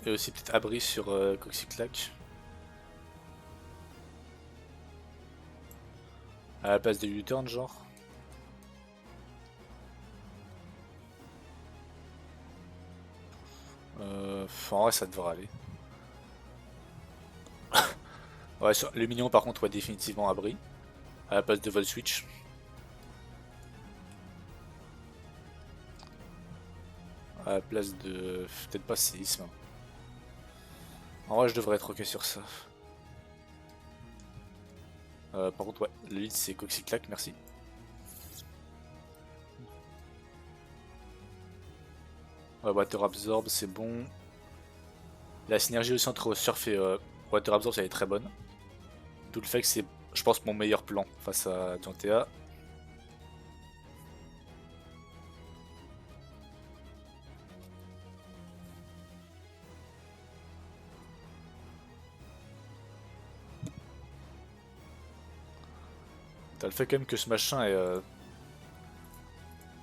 Et aussi peut-être Abri sur Coxyclac. À la place de U-turn, genre. En vrai, ça devrait aller. Ouais, sur les minions, par contre, ouais, définitivement Abri. À la place de Vol Switch. À la place de... peut-être pas Séisme. En vrai, je devrais être ok sur ça. Par contre, ouais, le lead c'est Coxyclac, merci. Ouais, Water Absorb, c'est bon. La synergie aussi entre Surf et Water Absorb, elle est très bonne. D'où le fait que c'est, je pense, mon meilleur plan face à Dianthea. T'as le fait quand même que ce machin est,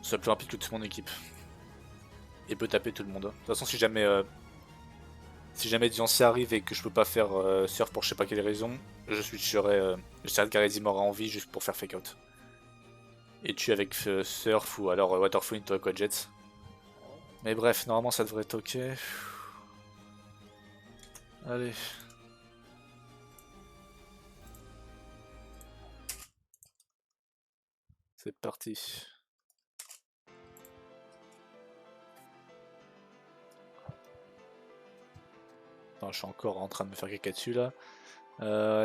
soit plus rapide que toute mon équipe. Et peut taper tout le monde. De toute façon, si jamais Diancie arrive et que je peux pas faire Surf pour je sais pas quelle raison, je switcherai, j'essaierai de garder Zimora en vie juste pour faire fake out. Et tuer avec Surf ou alors Waterfall into Aqua Jet. Mais bref, normalement ça devrait être ok. Allez. C'est parti. Non, je suis encore en train de me faire caca dessus là.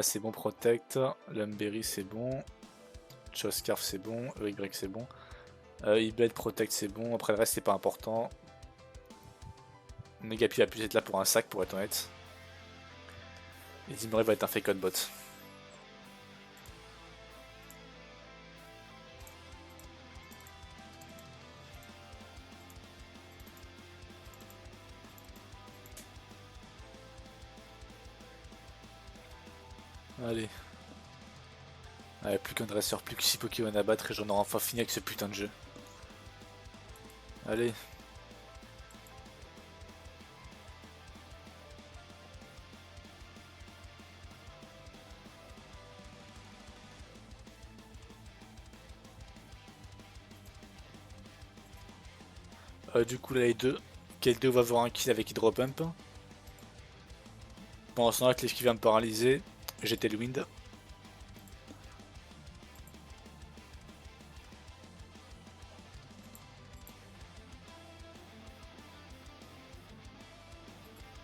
C'est bon, Protect. Lumberry c'est bon. Choscarf c'est bon. Y c'est bon. Ibed Protect c'est bon. Après le reste c'est pas important. Megapi va plus être là pour un sac pour être honnête. Et Zimmeray va être un fake out bot. Allez. Ouais, plus qu'un dresseur, plus que 6 Pokémon à battre et j'en aurai enfin fini avec ce putain de jeu. Allez. Du coup là les deux. Quel 2 va avoir un kill avec Hydro Pump. Pendant ce temps-là, Cliff qui vient me paralyser. J'étais le wind.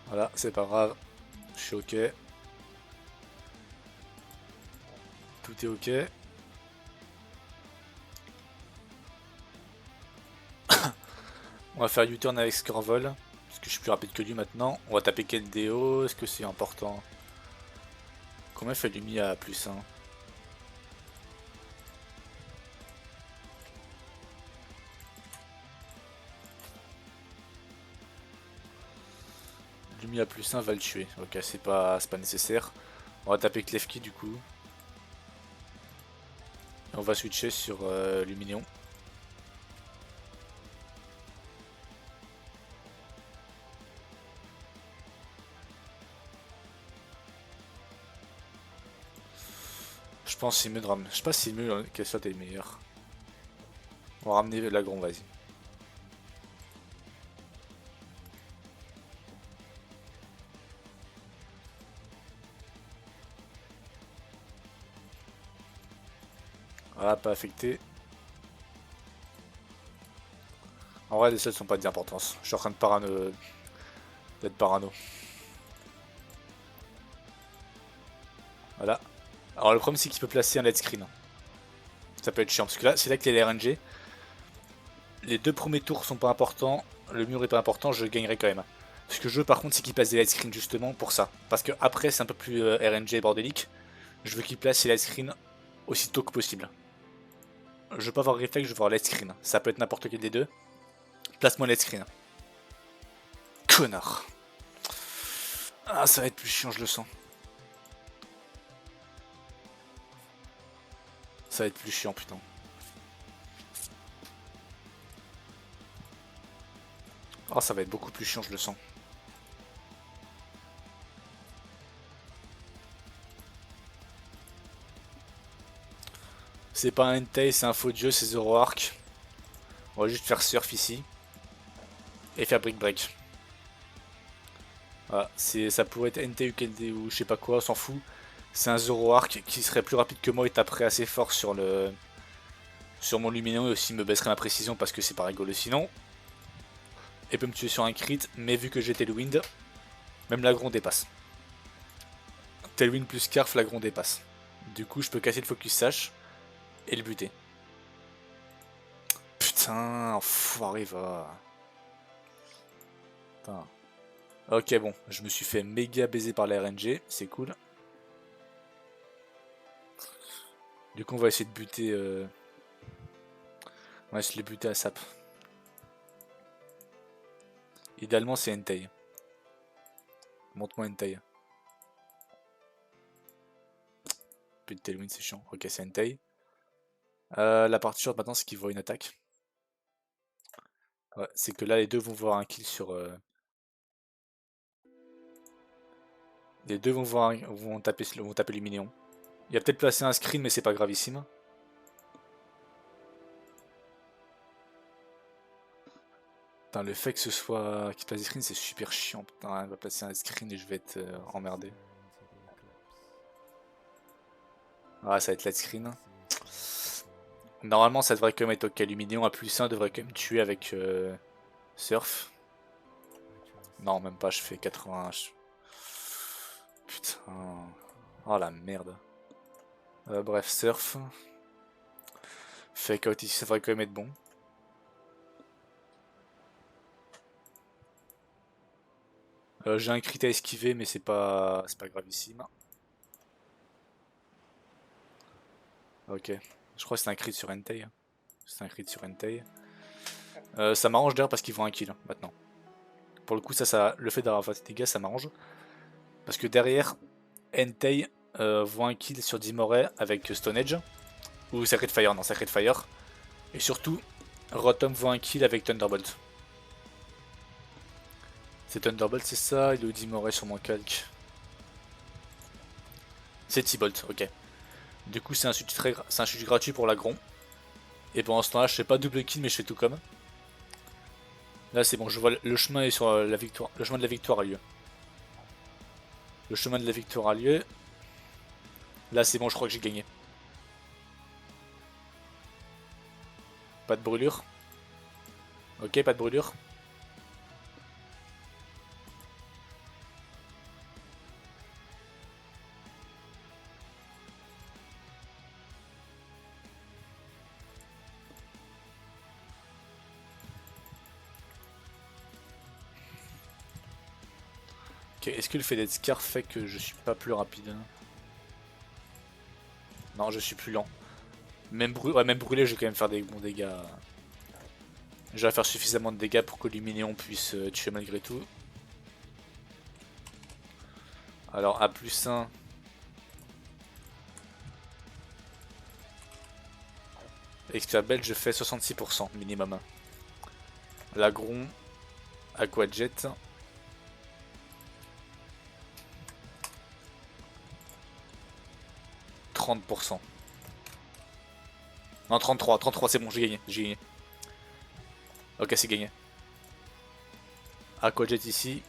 Voilà, c'est pas grave. Je suis ok. Tout est ok. On va faire U-turn avec Scorvol. Parce que je suis plus rapide que lui maintenant. On va taper quel DO. Est-ce que c'est important? Combien fait Lumi à plus 1? Lumi à plus 1 va le tuer. Ok, c'est pas nécessaire. On va taper Klefki du coup. Et on va switcher sur Luminion. Je pense que c'est mieux de ramener. Je sais pas si c'est mieux qu'elle soit des meilleurs. On va ramener l'agron, vas-y. Voilà, pas affecté. En vrai, les seuls sont pas d'importance. Je suis en train de d'être parano. Voilà. Alors le problème c'est qu'il peut placer un lead screen. Ça peut être chiant, parce que là, c'est là que les RNG. Les 2 premiers tours sont pas importants, le mur est pas important, je gagnerai quand même. Ce que je veux par contre, c'est qu'il place des light screens justement pour ça. Parce que après, c'est un peu plus RNG bordélique. Je veux qu'il place les light screens aussitôt que possible. Je veux pas avoir reflex, je veux voir light screen. Ça peut être n'importe quel des deux. Place-moi light screen. Connard. Ah, ça va être plus chiant, je le sens. Ça va être plus chiant, putain. Oh, ça va être beaucoup plus chiant, je le sens. C'est pas un Entei, c'est un faux dieu, c'est Zero Arc. On va juste faire surf ici. Et faire brick break. Voilà, ça pourrait être Entei ou je sais pas quoi, on s'en fout. C'est un Zoro Arc qui serait plus rapide que moi et taperait assez fort sur mon Luminon et aussi me baisserait ma précision parce que c'est pas rigolo sinon. Et peut me tuer sur un crit, mais vu que j'ai Tailwind, même l'agron dépasse. Tailwind plus Scarf, l'agron dépasse. Du coup, je peux casser le focus sash et le buter. Putain, enfoiré, va. Putain. Ok, bon, je me suis fait méga baiser par la RNG, c'est cool. Du coup, on va essayer de buter. On va essayer de buter à sap. Idéalement, c'est Entei. Montre-moi Entei. Plus de Tailwind, c'est chiant. Ok, c'est Entei. La partie short maintenant, c'est qu'ils voient une attaque. Ouais, c'est que là, les deux vont voir un kill sur. Les deux vont taper les minions. Il a peut-être placé un screen, mais c'est pas gravissime. Putain, le fait que ce soit qui place des screens, c'est super chiant. Putain, elle va placer un screen et je vais être emmerdé. Ah, ça va être light screen. Normalement, ça devrait quand même être OK. Luminion à plus 1 devrait quand même tuer avec Surf. Non, même pas, je fais 80. Putain. Oh la merde. Bref, Surf. Fake out ici, ça devrait quand même être bon. J'ai un crit à esquiver, mais c'est pas gravissime. Ok. Je crois que c'est un crit sur Entei. C'est un crit sur Entei. Ça m'arrange d'ailleurs parce qu'ils vont un kill maintenant. Pour le coup, le fait d'avoir fait des dégâts, ça m'arrange. Parce que derrière, Entei voit un kill sur Dimore avec Stone Edge. Ou Sacred Fire, non, Sacred Fire. Et surtout, Rotom voit un kill avec Thunderbolt. C'est Thunderbolt, c'est ça. Il est où Dimore sur mon calque? C'est T-Bolt, ok. Du coup, c'est un sujet gratuit pour l'agron. Et pendant ce temps-là, je fais pas double kill, mais je fais tout comme. Là, c'est bon, je vois le chemin est sur la victoire. Le chemin de la victoire a lieu. Le chemin de la victoire a lieu. Là, c'est bon, je crois que j'ai gagné. Pas de brûlure. Ok, pas de brûlure. Ok, est-ce que le fait d'être Scar fait que je suis pas plus rapide? Non, je suis plus lent. Même brûlé, je vais quand même faire des bons dégâts. Je vais faire suffisamment de dégâts pour que Luminéon puisse tuer malgré tout. Alors, A plus 1. Expert Belle, je fais 66% minimum. L'agron, Aquajet. « 30%. Non, 33 c'est bon, j'ai gagné. Ok, c'est gagné. Aquajet ici.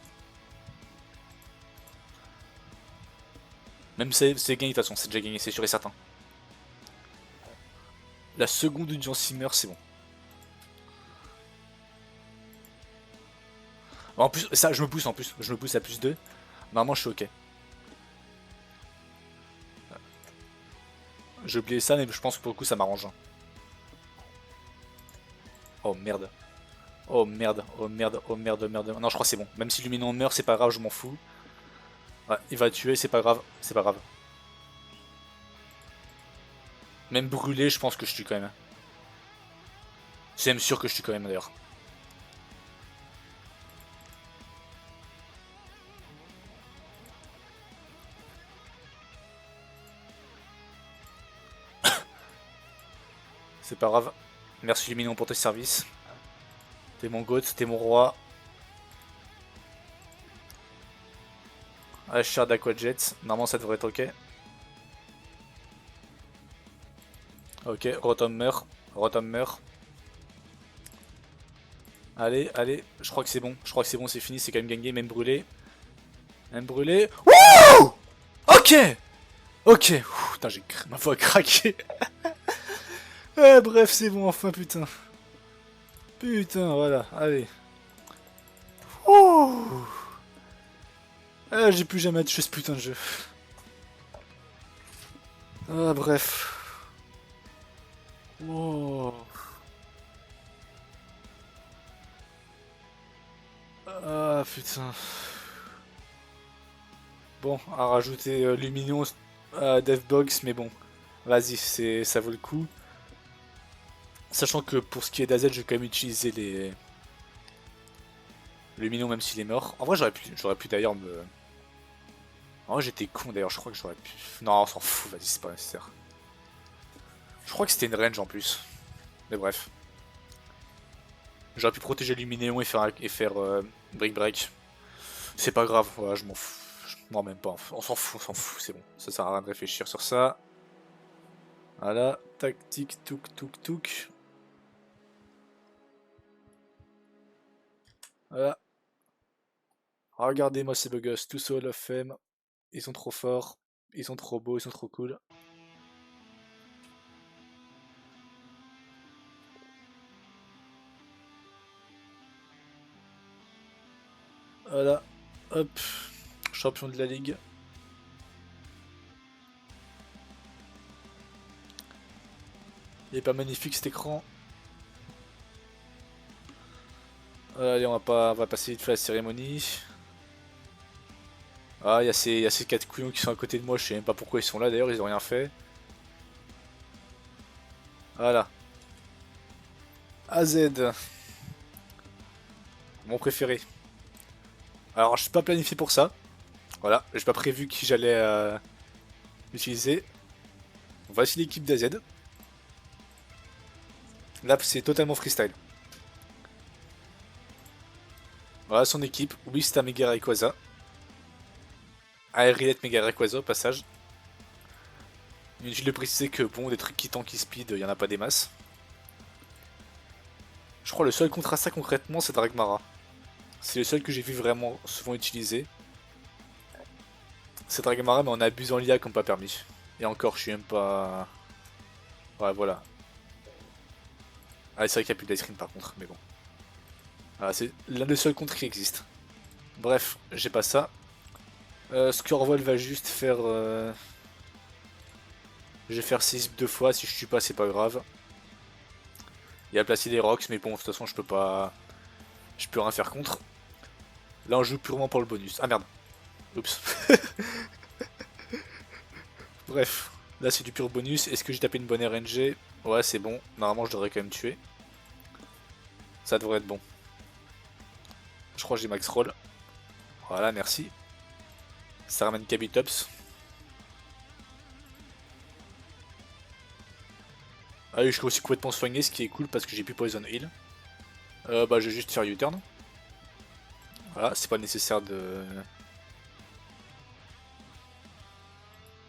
Même c'est gagné de toute façon, c'est déjà gagné, c'est sûr et certain. La seconde du Simmer, c'est bon. En plus, ça, je me pousse en plus. Je me pousse à plus 2. Normalement, je suis ok. J'ai oublié ça, mais je pense que pour le coup ça m'arrange. Oh merde. Oh merde, oh merde, oh merde, oh merde. Non, je crois que c'est bon. Même si Luminon meurt, c'est pas grave, je m'en fous. Ouais, il va tuer, c'est pas grave, c'est pas grave. Même brûlé, je pense que je tue quand même. C'est même sûr que je tue quand même d'ailleurs. C'est pas grave. Merci Luminon pour tes services. T'es mon goat, t'es mon roi. HR d'Aquajet, normalement ça devrait être ok. Ok, Rotom meurt. Rotom meurt. Allez, allez, je crois que c'est bon. Je crois que c'est bon, c'est fini, c'est quand même gagné, même brûlé. Même brûlé. Wouh! Ok! Ok. Putain, j'ai ma voix a craqué. Bref, c'est bon, enfin, putain. Putain, voilà, allez. Ouh. J'ai plus jamais touché ce putain de jeu. Bref. Wow. Putain. Bon, à rajouter Luminion à Deathbox, mais bon. Vas-y, ça vaut le coup. Sachant que pour ce qui est d'AZ, je vais quand même utiliser les Luminion même s'il est mort. En vrai, j'aurais pu d'ailleurs me... En vrai, j'étais con d'ailleurs, je crois que j'aurais pu... Non, on s'en fout, vas-y, c'est pas nécessaire. Je crois que c'était une range en plus. Mais bref. J'aurais pu protéger Luminéon et faire Brick Break. C'est pas grave, voilà, je m'en fous. Non, même pas, on s'en fout, c'est bon. Ça sert à rien de réfléchir sur ça. Voilà, tactique, touk, touk, touk. Voilà. Regardez-moi ces beaux gosses, tous au Hall of Fame. Ils sont trop forts, ils sont trop beaux, ils sont trop cool. Voilà, hop, champion de la ligue. Il est pas magnifique cet écran. Allez, on va passer vite fait la cérémonie. Il y a ces 4 couillons qui sont à côté de moi, je sais même pas pourquoi ils sont là d'ailleurs, ils ont rien fait. Voilà. AZ. Mon préféré. Alors, je suis pas planifié pour ça. Voilà, j'ai pas prévu qui j'allais utiliser. Voici l'équipe d'AZ. Là, c'est totalement freestyle. Voilà son équipe. Oui, c'est un Mega Rayquaza. Aerilet Mega Rayquaza au passage. Inutile de préciser que bon, des trucs qui tankent qui speed, il y en a pas des masses. Je crois le seul contre ça concrètement, c'est Dragmara. C'est le seul que j'ai vu vraiment souvent utilisé. C'est Dragmara, mais en abusant l'IA comme pas permis. Et encore, je suis même pas... Ouais, voilà. Ah, c'est vrai qu'il n'y a plus d'ice cream par contre, mais bon. Ah, c'est l'un des seuls contre qui existe. Bref, j'ai pas ça. Scorvol va juste faire... Je vais faire 6 deux fois, si je tue pas c'est pas grave. Il a placé des rocks, mais bon, de toute façon je peux pas... Je peux rien faire contre. Là on joue purement pour le bonus. Ah merde. Oups. Bref, là c'est du pur bonus. Est-ce que j'ai tapé une bonne RNG? Ouais, c'est bon. Normalement je devrais quand même tuer. Ça devrait être bon. Je crois que j'ai max roll. Voilà, merci. Ça ramène Kabitops. Ah oui, je suis aussi complètement soigné, ce qui est cool parce que j'ai plus Poison Heal. Bah, je vais juste faire U-turn. Voilà, c'est pas nécessaire de...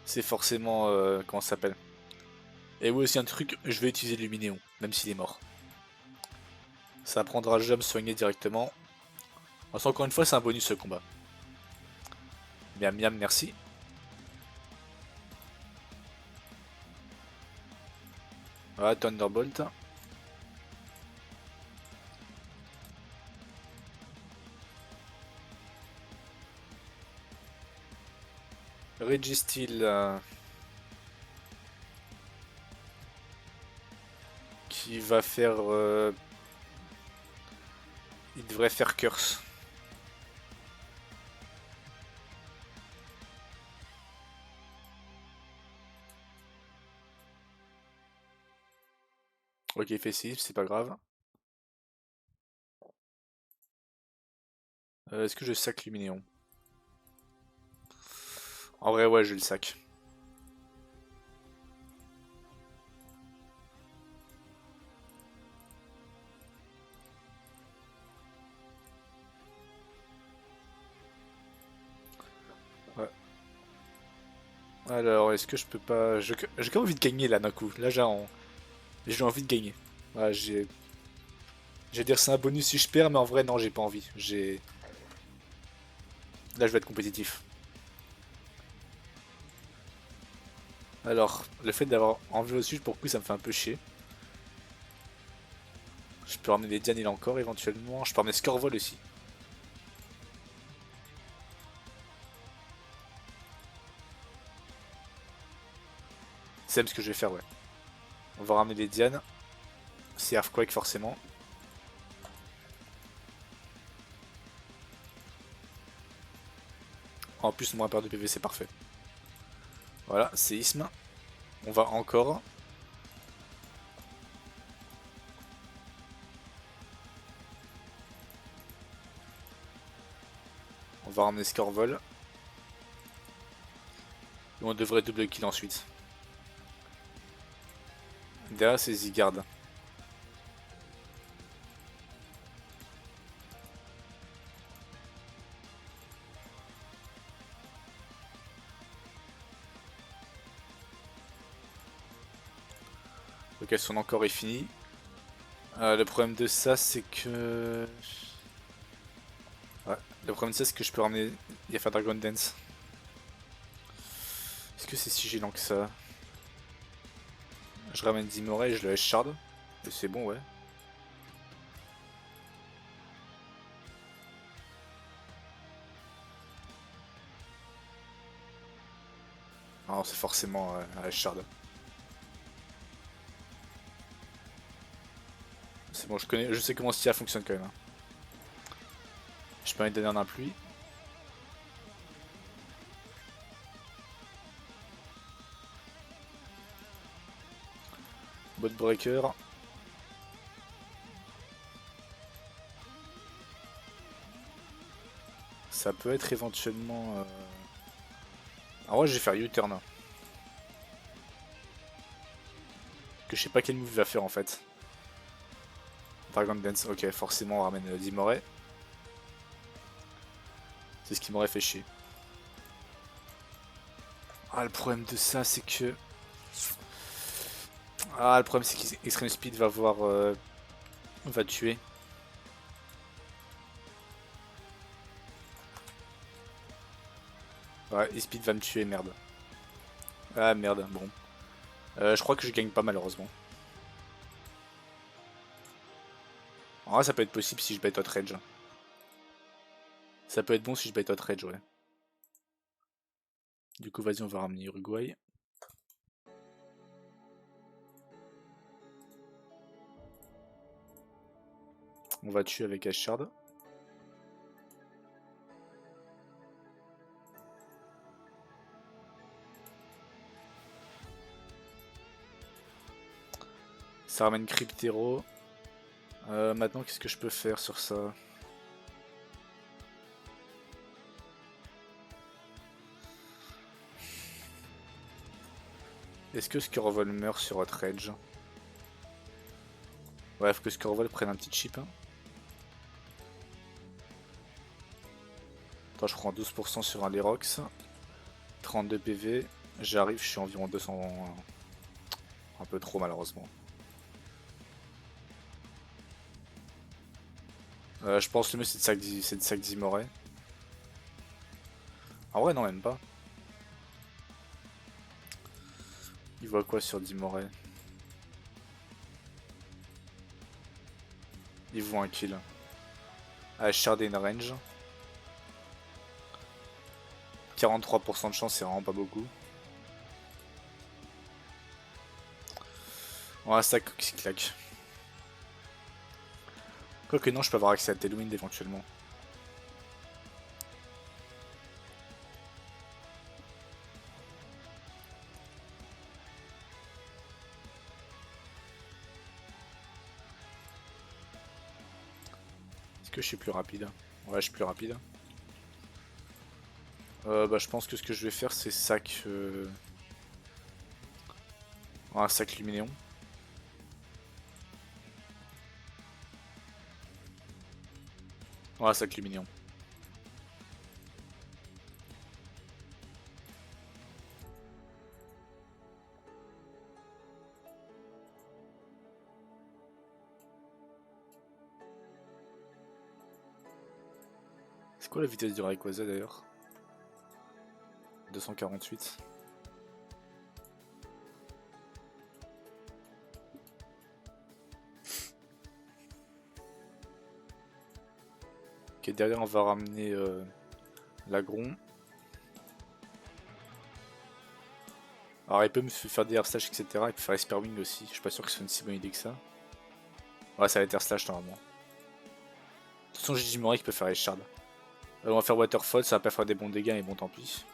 C'est forcément... comment ça s'appelle? Et oui, aussi un truc, je vais utiliser Luminéon, même s'il est mort. Ça apprendra déjà à me soigner directement. Enfin, encore une fois, c'est un bonus ce combat. Miam miam, merci. Voilà, Thunderbolt. Registeel. il va faire... il devrait faire curse. Ok, il fait 6, c'est pas grave. Est-ce que je sac Luminéon? En vrai, ouais, je le sac. Ouais. Alors, est-ce que je peux pas... J'ai quand même envie de gagner là d'un coup. Là, j'ai envie de gagner. Ouais, J'ai dire c'est un bonus si je perds, mais en vrai, non, j'ai pas envie. Là, je vais être compétitif. Alors, le fait d'avoir envie au-dessus, pour le coup, ça me fait un peu chier. Je peux ramener des Dianil encore, éventuellement. Je peux ramener Scorvol aussi. C'est même ce que je vais faire, ouais. On va ramener des Dianes. C'est Earthquake, forcément. En plus, moins peur de PV, c'est parfait. Voilà, séisme. On va encore. On va ramener Scorvol. Et on devrait double kill ensuite. Derrière, c'est Zigard. Ok, son encore est fini. Le problème de ça, c'est que... Ouais, le problème de ça, c'est que je peux ramener... Il y a faire Dragon Dance. Est-ce que c'est si gênant que ça? Je ramène Dimoré et je le laisse shard. Et c'est bon, ouais. Non, c'est forcément un shard. C'est bon, je sais comment Stia fonctionne quand même. Hein. Je peux lui donner un pluie. Bot breaker. Ça peut être éventuellement... En vrai, je vais faire U-turn. Que je sais pas quel move il va faire en fait. Dragon Dance, ok, forcément on ramène Dimoré. C'est ce qui m'aurait fait chier. Ah, le problème de ça, c'est que... Ah, le problème, c'est qu'Extreme Speed va voir... va tuer. Ouais, E-Speed va me tuer, merde. Ah, merde, bon. Je crois que je gagne pas, malheureusement. En vrai, ça peut être possible si je bête Outrage. Ça peut être bon si je bête Outrage, ouais. Du coup, vas-y, on va ramener Uruguay. On va tuer avec Ashard. Ça ramène Cryptero. Maintenant, qu'est-ce que je peux faire sur ça? Est-ce que Scorvol meurt sur Outrage? Ouais, faut que Scorvol prenne un petit chip. Hein. Attends, je prends 12% sur un Lerox. 32 PV. J'arrive, je suis environ 200... Un peu trop, malheureusement. Je pense que le mieux c'est de sac Dimoré. En vrai, non, même pas. Il voit quoi sur Dimoré? Il voit un kill. Ah, Shard in range. 43% de chance, c'est vraiment pas beaucoup. On a un sac qui claque. Quoique non, je peux avoir accès à Tailwind éventuellement. Est-ce que je suis plus rapide? Ouais, je suis plus rapide. Bah, je pense que ce que je vais faire, c'est sac. Un sac Luminéon. Ouais, sac Luminéon. C'est quoi la vitesse du Rayquaza d'ailleurs? 248. Ok, derrière on va ramener l'Agron. Alors il peut me faire des air slash etc. Il peut faire Esper Wing aussi. Je suis pas sûr que ce soit une si bonne idée que ça. Ouais, ça va être air slash normalement. De toute façon, j'ai Jimori qui peut faire Shard. On va faire Waterfall, ça va pas faire des bons dégâts, mais bon, tant pis.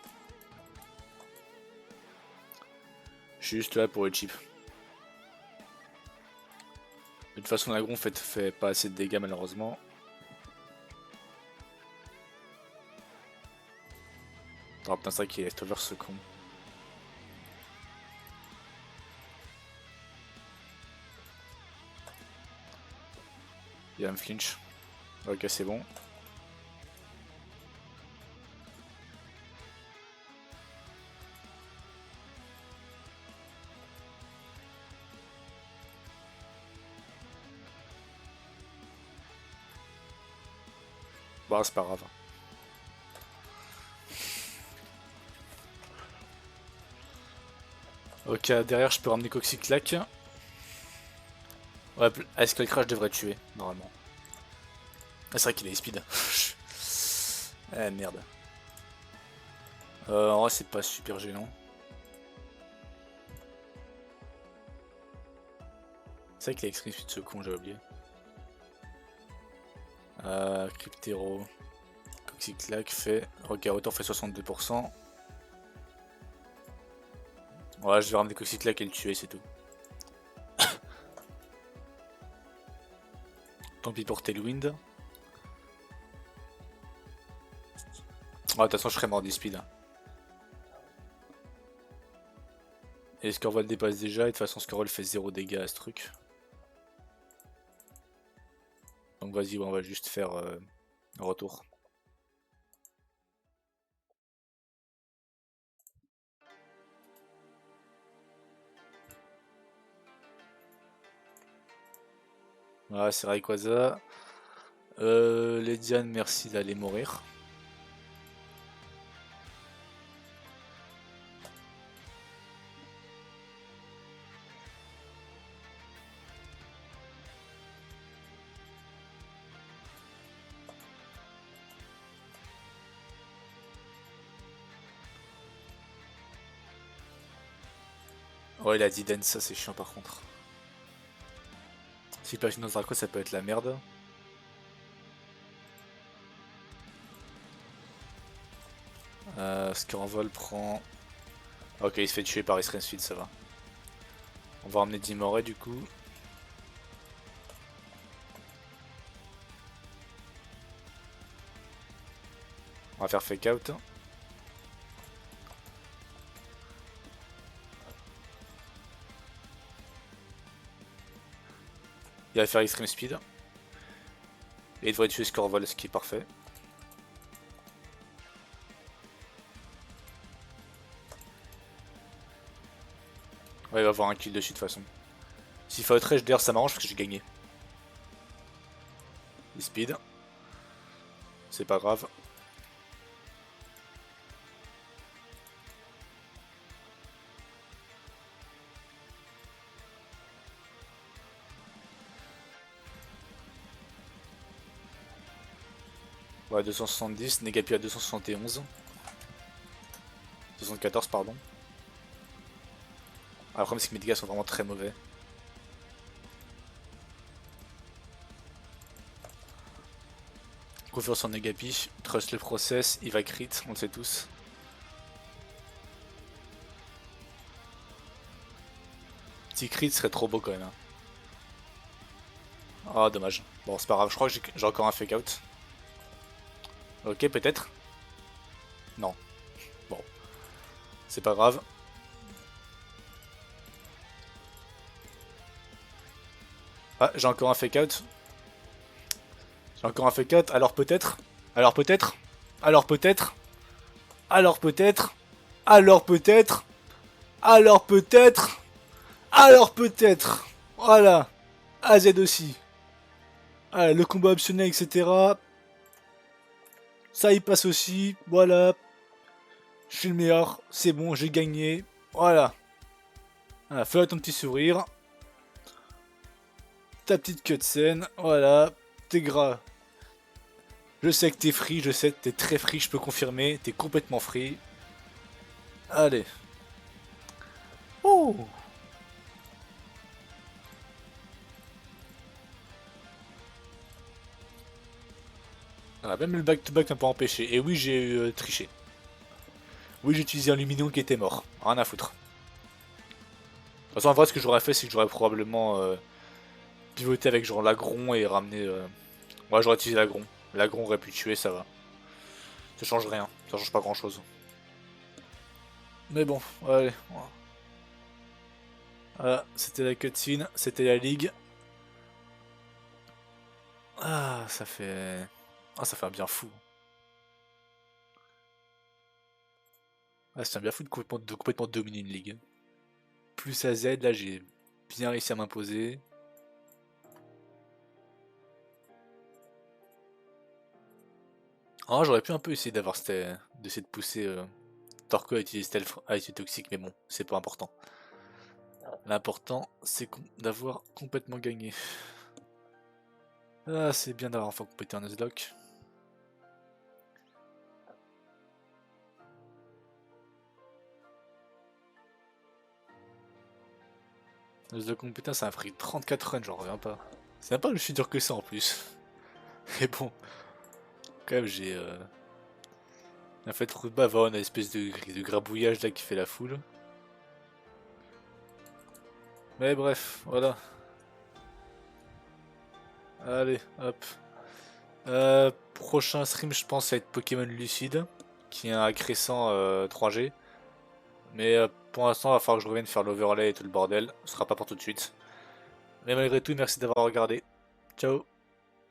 Je suis juste là pour le chip. De toute façon, l'Agron fait pas assez de dégâts malheureusement. Oh putain, c'est vrai qu'il est over ce con. Il va me flinch. Ok, c'est bon. Bah, c'est pas grave. Ok, derrière, je peux ramener Coxyclac. Ouais, Ice Crash devrait tuer, normalement. Ah, c'est vrai qu'il est speed. Eh merde. En vrai, c'est pas super gênant. C'est vrai qu'il a extrême speed ce con, j'ai oublié. Cryptero. Coxyclac fait. Ok, Retour fait 62%. Ouais, je vais ramener Coxyclac et le tuer, c'est tout. Tant pis pour Tailwind. Ouais, de toute façon, je serais mort des speed. Et Scorval dépasse déjà, et de toute façon, Scorval fait 0 dégâts à ce truc. Donc vas-y, on va juste faire un retour. Ouais, c'est Rayquaza. Lediane, merci d'aller mourir. Ouais, il a dit Dance, ça c'est chiant par contre. Si Platinum Draco, ça peut être la merde. Scaranvol prend. Ok, il se fait tuer par Isrensfield, ça va. On va ramener Dimoré du coup. On va faire fake out. Il va faire extreme speed. Et il devrait tuer Scorvol, ce qui est parfait. Ouais, il va avoir un kill dessus de toute façon. S'il fait outrage, d'ailleurs, ça m'arrange parce que j'ai gagné. Il speed. C'est pas grave. Ouais, 270, Negapi à 271. 74, pardon. Ah, le problème, c'est que mes dégâts sont vraiment très mauvais. confiance en Negapi. Trust le process, il va crit, on le sait tous. Petit crit serait trop beau quand même. Hein. Ah, dommage. Bon, c'est pas grave, je crois que j'ai encore un fake out. Ok, peut-être. Non. Bon. C'est pas grave. Ah, j'ai encore un fake out. J'ai encore un fake out, alors peut-être. Alors peut-être. Alors peut-être. Alors peut-être. Alors peut-être. Alors peut-être. Alors peut-être. Voilà. AZ aussi. Voilà, le combat optionnel, etc. Ça y passe aussi. Voilà. Je suis le meilleur. C'est bon, j'ai gagné. Voilà. Voilà, fais ton petit sourire. Ta petite cutscene. Voilà. T'es gras. Je sais que t'es free, je sais que t'es très free, je peux confirmer. T'es complètement free. Allez. Oh! Ah, même le back-to-back m'a pas empêché. Et oui, j'ai triché. Oui, j'ai utilisé un Luminion qui était mort. Rien à foutre. De toute façon, en vrai, ce que j'aurais fait, c'est que j'aurais probablement pivoté avec genre l'agron et ramené. Ouais, j'aurais utilisé l'agron. L'agron aurait pu tuer, ça va. Ça change rien. Ça change pas grand-chose. Mais bon, allez. Voilà, c'était la cutscene, c'était la ligue. Ah, ça fait... Ah, ça fait un bien fou. Ah, c'est un bien fou de complètement dominer une ligue. Plus à Z, là, j'ai bien réussi à m'imposer. Ah, j'aurais pu un peu essayer d'essayer de pousser Torko à utiliser Stealth, à utiliser Toxic, mais bon, c'est pas important. L'important, c'est d'avoir complètement gagné. Ah, c'est bien d'avoir enfin complété un Nuzlocke. Nuzlocke complété, ça a pris 34 runs, j'en reviens pas. C'est même pas que je suis dur que ça en plus. Mais bon, quand même, j'ai... En fait, Ruba va avoir une espèce de grabouillage là qui fait la foule. Mais bref, voilà. Allez, hop. Prochain stream, je pense, ça va être Pokémon Lucide, qui est un crescent 3G. Mais pour l'instant, il va falloir que je revienne faire l'overlay et tout le bordel. Ce sera pas pour tout de suite. Mais malgré tout, merci d'avoir regardé. Ciao.